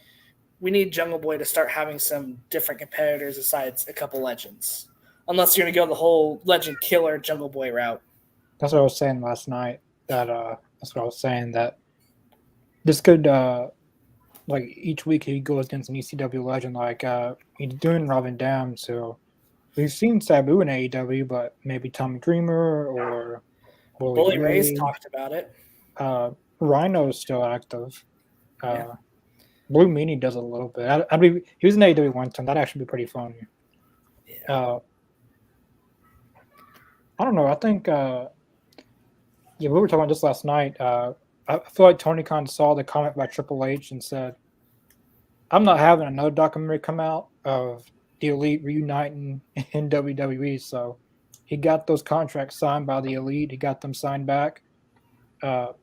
we need Jungle Boy to start having some different competitors besides a couple legends. Unless you're going to go the whole legend killer Jungle Boy route. That's what I was saying last night. That this could like each week he goes against an ECW legend, like he's doing Robin Dam. So we've seen Sabu in AEW, but maybe Tommy Dreamer or Bully Ray's talked about it. Rhino's still active. Blue Meanie does a little bit. I believe he was in AEW one time. That'd actually be pretty fun. Yeah. I don't know. I think we were talking about this last night. I feel like Tony Khan saw the comment by Triple H and said, I'm not having another documentary come out of the Elite reuniting in WWE. So he got those contracts signed by the Elite. He got them signed back. But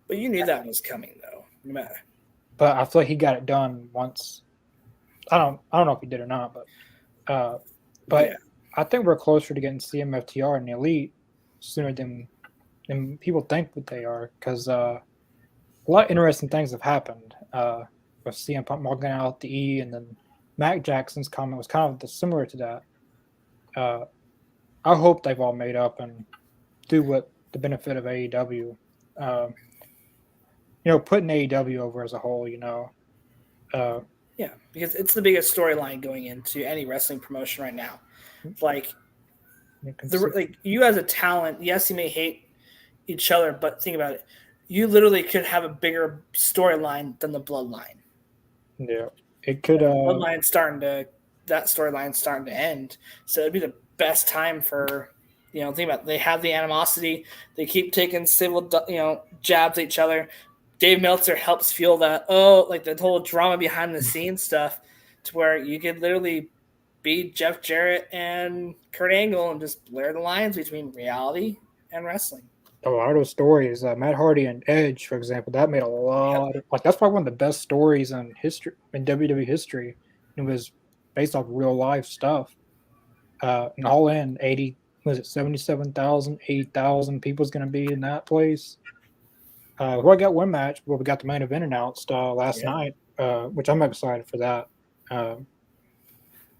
you knew that was coming, though. No matter. But I feel like he got it done once. I don't know if he did or not, but yeah. I think we're closer to getting CMFTR and the Elite sooner than people think that they are, because a lot of interesting things have happened with CM Punk walking out the E, and then Mac Jackson's comment was kind of similar to that. I hope they've all made up and do what the benefit of AEW. Putting AEW over as a whole. Yeah, because it's the biggest storyline going into any wrestling promotion right now. Like you as a talent, yes, you may hate each other, but think about it. You literally could have a bigger storyline than the Bloodline. Yeah, it could. That storyline starting to end, so it'd be the best time for, think about it. They have the animosity. They keep taking civil, jabs at each other. Dave Meltzer helps fuel that. Like the whole drama behind the scenes stuff, to where you could literally be Jeff Jarrett and Kurt Angle and just blur the lines between reality and wrestling. A lot of those stories, Matt Hardy and Edge, for example, that made a lot. That's probably one of the best stories in WWE history. It was based off real life stuff. And all in 77,000, 80,000 people's going to be in that place. I got one match. Well, we got the main event announced last night, which I'm excited for that. I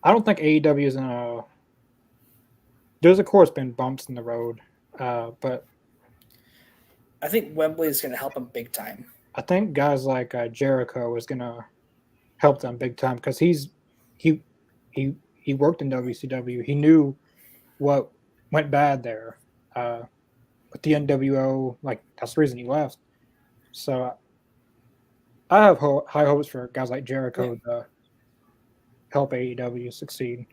don't think AEW is in a. There's of course been bumps in the road, but I think Wembley is going to help them big time. I think guys like Jericho is going to help them big time because he worked in WCW. He knew what went bad there with the NWO. Like that's the reason he left. So I have high hopes for guys like Jericho to help AEW succeed.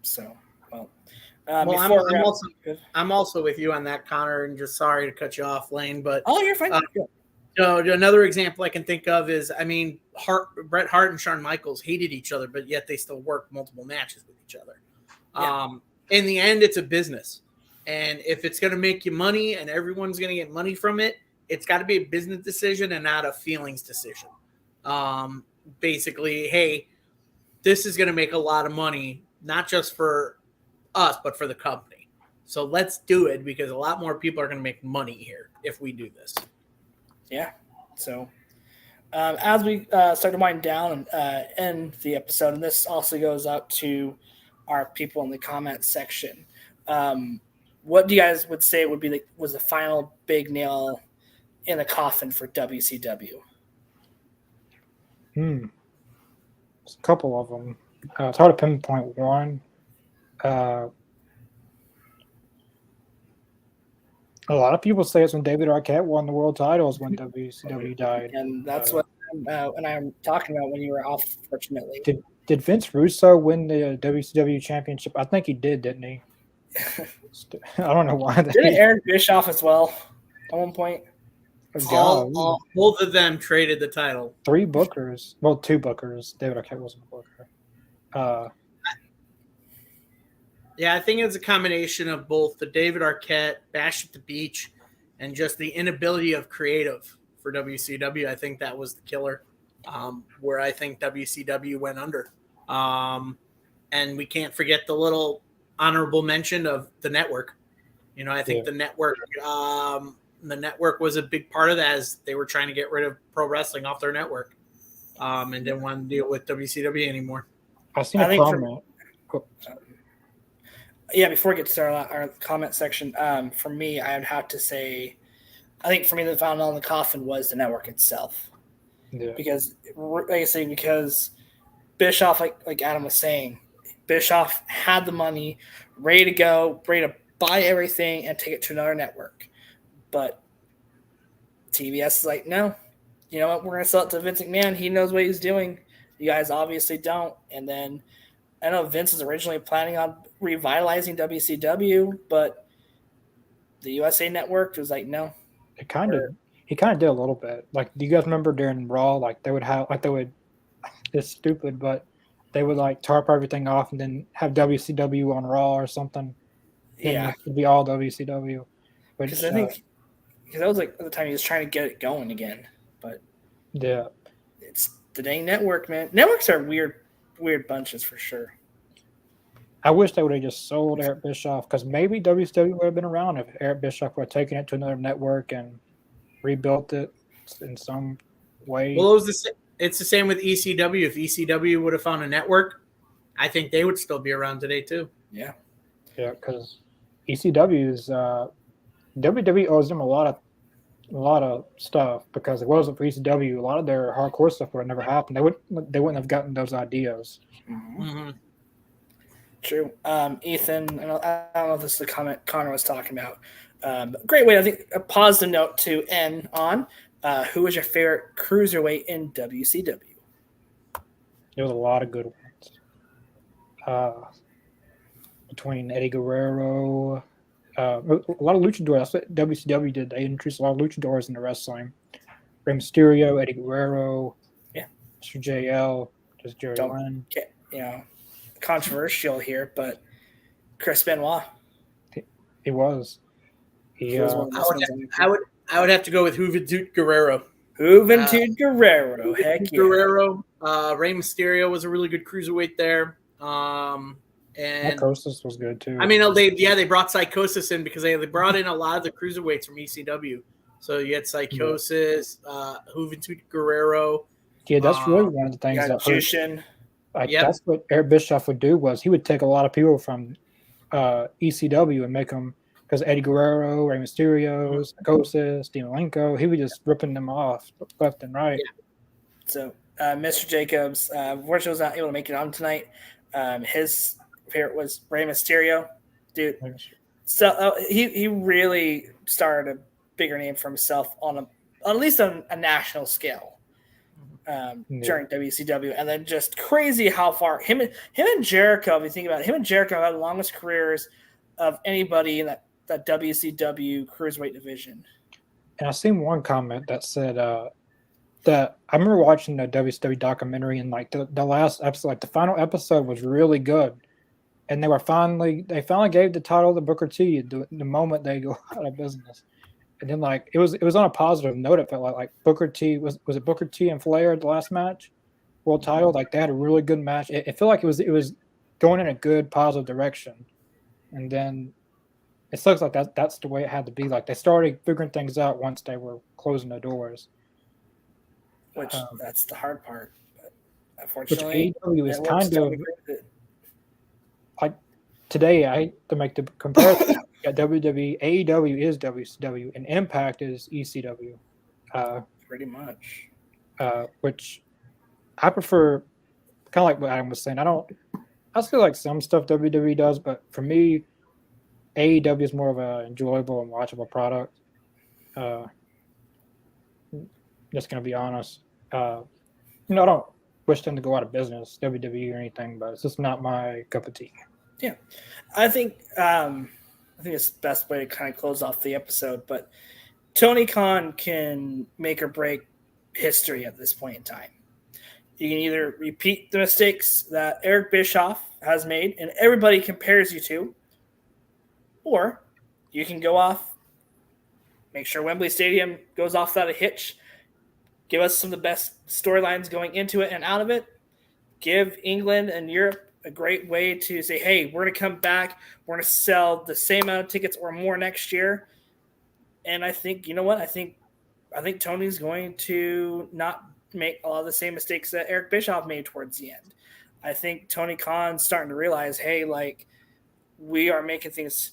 So, I'm also with you on that, Connor, and just sorry to cut you off, Lane. But you're fine. Another example I can think of is, Bret Hart and Shawn Michaels hated each other, but yet they still worked multiple matches with each other. Yeah. In the end, it's a business, and if it's going to make you money and everyone's going to get money from it, it's got to be a business decision and not a feelings decision. Basically, hey, this is going to make a lot of money, not just for us, but for the company. So let's do it because a lot more people are going to make money here if we do this. Yeah. So as we start to wind down and end the episode, and this also goes out to our people in the comments section, what do you guys would say was the final big nail in the coffin for WCW? There's a couple of them. It's hard to pinpoint one. A lot of people say it's when David Arquette won the world titles when WCW died, and that's what I'm talking about when you were off. Fortunately, did Vince Russo win the WCW championship? I think he did, didn't he? I don't know why. Didn't Eric Bischoff as well at one point? Both of them traded the title. 3 bookers. Well, 2 bookers. David Arquette wasn't a booker. Yeah, I think it's a combination of both the David Arquette, Bash at the Beach, and just the inability of creative for WCW. I think that was the killer, where I think WCW went under. And we can't forget the little honorable mention of the network. I think the network was a big part of that, as they were trying to get rid of pro wrestling off their network, and didn't want to deal with WCW anymore. I've seen a comment. Before we get to our comment section, for me, I would have to say, I think for me, the final nail in the coffin was the network itself. Yeah. Because Bischoff, like Adam was saying, Bischoff had the money, ready to go, ready to buy everything and take it to another network. But TBS is like, no, you know what? We're going to sell it to Vince McMahon. He knows what he's doing. You guys obviously don't. And then I know Vince was originally planning on revitalizing WCW, but the USA Network was like, no. He kind of did a little bit. Like, do you guys remember during Raw? It's stupid, but they would like tarp everything off and then have WCW on Raw or something. Yeah, it would be all WCW. Because I think that was like at the time he was trying to get it going again, but yeah, it's the dang network, man. Networks are weird bunches for sure. I wish they would have just sold Eric Bischoff, because maybe WCW would have been around if Eric Bischoff would have taken it to another network and rebuilt it in some way. Well, it's the same with ECW. If ECW would have found a network, I think they would still be around today too. Yeah. Yeah, because ECW's WWE owes them a lot of stuff because if it wasn't for ECW, a lot of their hardcore stuff would have never happened. They wouldn't have gotten those ideas. Mm-hmm. True. Ethan, I don't know if this is the comment Connor was talking about. Great way, I think, a positive note to end on. Who was your favorite cruiserweight in WCW? There was a lot of good ones. Between Eddie Guerrero, a lot of luchadors. That's what WCW did. They introduced a lot of luchadors into wrestling. Rey Mysterio, Eddie Guerrero, Yeah. Mr. JL, just Jerry Don't Lynn. get, controversial here, but Chris Benoit. He was. He was one of the most I would have to go with Juventud Guerrero. Juventud Guerrero. Heck yeah. Guerrero. Rey Mysterio was a really good cruiserweight there. And Psychosis was good too. I mean, they brought Psychosis in because they brought in a lot of the cruiserweights from ECW. So you had Psychosis, Juventud Guerrero. Yeah, that's really one of the things that Jushin. That's what Eric Bischoff would do was he would take a lot of people from ECW and make them because Eddie Guerrero, Rey Mysterio, Psychosis, Dean Malenko, he was just ripping them off left and right. Yeah. So Mr. Jacobs, unfortunately, was not able to make it on tonight. His favorite was Rey Mysterio, dude. So he really started a bigger name for himself on at least on a national scale during WCW, and then just crazy how far him and Jericho. If you think about it, him and Jericho had the longest careers of anybody in that WCW cruiserweight division. And I seen one comment that said that I remember watching the WCW documentary and like the last episode, like the final episode was really good. And they finally gave the title to Booker T the moment they go out of business. And then like it was on a positive note. It felt like Booker T was it Booker T and Flair the last match, world title. Like they had a really good match. It felt like it was going in a good positive direction. And then it looks like that's the way it had to be. Like they started figuring things out once they were closing the doors. Which that's the hard part. But unfortunately, AEW is kind of like today. I hate to make the comparison. WWE, AEW is WCW, and Impact is ECW. Pretty much. Which I prefer. Kind of like what Adam was saying. I still like some stuff WWE does, but for me, AEW is more of an enjoyable and watchable product. Just gonna be honest. I don't wish them to go out of business, WWE or anything, but it's just not my cup of tea. Yeah, I think it's the best way to kind of close off the episode. But Tony Khan can make or break history at this point in time. You can either repeat the mistakes that Eric Bischoff has made and everybody compares you to, or you can go off, make sure Wembley Stadium goes off without a hitch, give us some of the best storylines going into it and out of it, give England and Europe a great way to say, hey, we're going to come back, we're going to sell the same amount of tickets or more next year. And I think, you know what? I think Tony's going to not make a lot of the same mistakes that Eric Bischoff made towards the end. I think Tony Khan's starting to realize, hey, like we are making things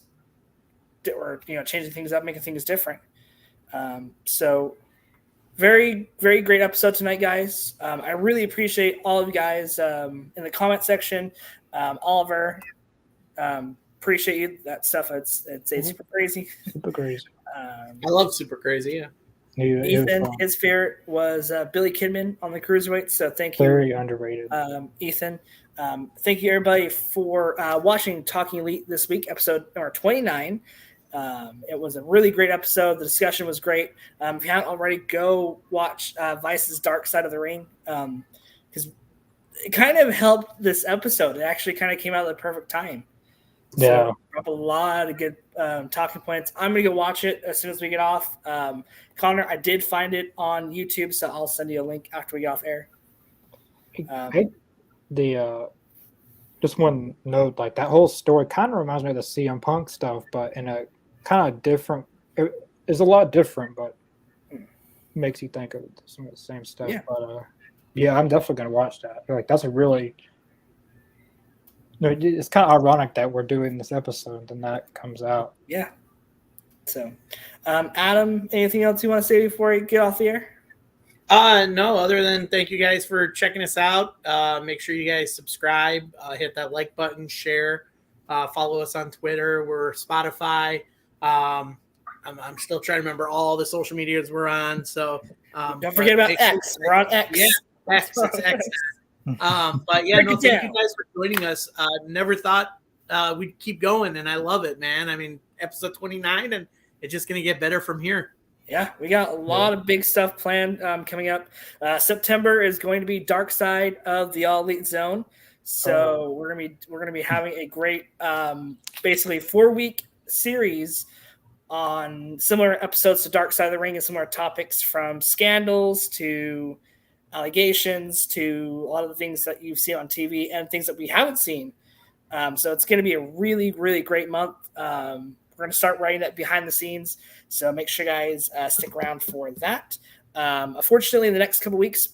or, changing things up, making things different. So very, very great episode tonight, guys. I really appreciate all of you guys in the comment section. Oliver, appreciate you. That stuff, it's super crazy. Super crazy. I love Super Crazy, yeah. Ethan, his favorite was Billy Kidman on the cruiserweight. So thank you. Very underrated. Ethan. Thank you, everybody, for watching Talking Elite this week, episode number 29. It was a really great episode. The discussion was great. If you haven't already, go watch Vice's Dark Side of the Ring because it kind of helped this episode. It actually kind of came out at the perfect time. So Yeah. Up a lot of good talking points. I'm going to go watch it as soon as we get off. Connor, I did find it on YouTube, so I'll send you a link after we get off air. Just one note, like that whole story kind of reminds me of the CM Punk stuff, but in a kind of different. It's a lot different, but makes you think of some of the same stuff. Yeah. But yeah, I'm definitely gonna watch that. Like that's a really It's kind of ironic that we're doing this episode and that comes out. Yeah. So, Adam, anything else you want to say before we get off the air? No, other than thank you guys for checking us out. Make sure you guys subscribe, hit that like button, share, follow us on Twitter. We're Spotify. I'm still trying to remember all the social medias we're on. So don't forget about X. We're on X. Yeah, X. It's X. But yeah, no, thank you guys for joining us. Never thought we'd keep going, and I love it, man. I mean, episode 29, and it's just gonna get better from here. Yeah, we got a lot of big stuff planned coming up. September is going to be Dark Side of the All Elite Zone, so we're gonna be having a great, basically 4-week series on similar episodes to Dark Side of the Ring and similar topics, from scandals to allegations to a lot of the things that you've seen on TV and things that we haven't seen. So it's going to be a really, really great month. We're going to start writing that behind the scenes. So make sure you guys stick around for that. Unfortunately, in the next couple weeks,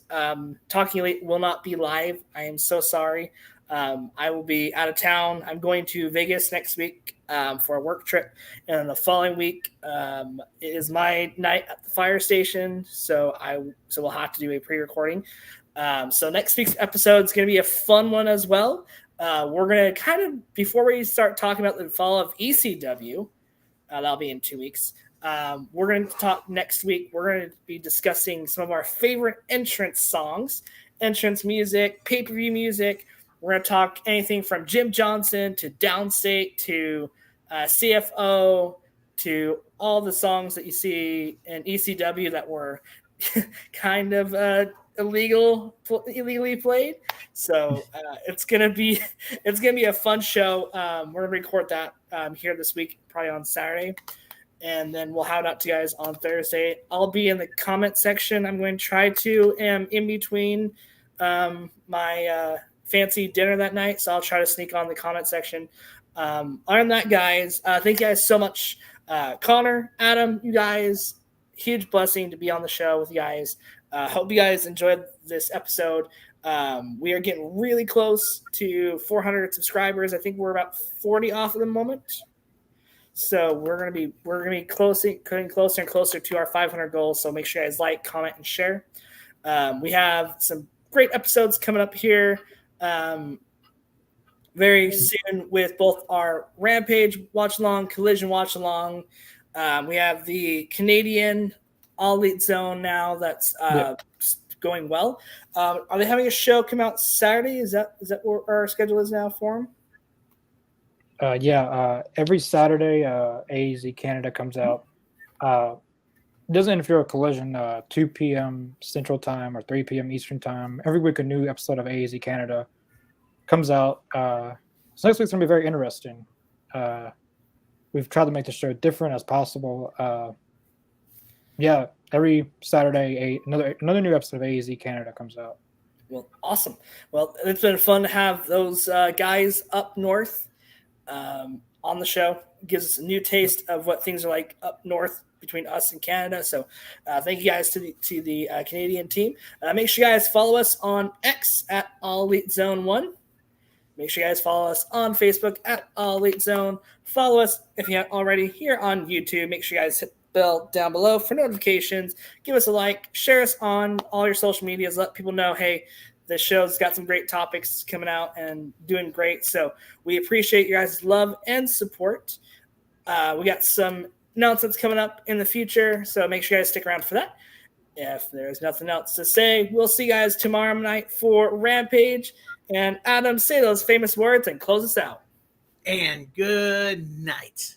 Talking Elite will not be live. I am so sorry. I will be out of town. I'm going to Vegas next week for a work trip. And the following week it is my night at the fire station. So we'll have to do a pre-recording. So next week's episode is going to be a fun one as well. We're going to kind of, before we start talking about the fall of ECW, that'll be in 2 weeks. We're going to talk next week. We're going to be discussing some of our favorite entrance songs, entrance music, pay-per-view music. We're going to talk anything from Jim Johnson to Downstate to CFO to all the songs that you see in ECW that were kind of illegally played. So it's gonna be a fun show. We're gonna record that here this week, probably on Saturday, and then we'll have it out to you guys on Thursday. I'll be in the comment section. I'm going to try to in between my fancy dinner that night, so I'll try to sneak on the comment section. Other than that, guys, thank you guys so much. Connor, Adam, you guys, huge blessing to be on the show with you guys. Hope you guys enjoyed this episode. We are getting really close to 400 subscribers. I think we're about 40 off at the moment. So we're gonna be getting closer and closer to our 500 goal. So make sure you guys like, comment, and share. We have some great episodes coming up here very soon with both our Rampage watch along, Collision watch along. We have the Canadian All Elite Zone now that's going well. Are they having a show come out Saturday? Is that what our schedule is now for them? Every Saturday, AEZ Canada comes out. It doesn't interfere with Collision. 2 p.m. Central Time or 3 p.m. Eastern Time. Every week, a new episode of AEZ Canada comes out. So next week's gonna be very interesting. We've tried to make the show different as possible. Every Saturday, another new episode of AEZ Canada comes out. Well, awesome. Well, it's been fun to have those guys up north on the show. It gives us a new taste of what things are like up north between us and Canada. So thank you guys to the Canadian team. Make sure you guys follow us on X at All Elite Zone 1. Make sure you guys follow us on Facebook at All Elite Zone. Follow us if you haven't already here on YouTube. Make sure you guys hit the bell down below for notifications. Give us a like. Share us on all your social medias. Let people know, hey, this show's got some great topics coming out and doing great. So we appreciate your guys' love and support. We got some announcements coming up in the future, so make sure you guys stick around for that. If there's nothing else to say, we'll see you guys tomorrow night for Rampage. And Adam, say those famous words and close us out. And good night.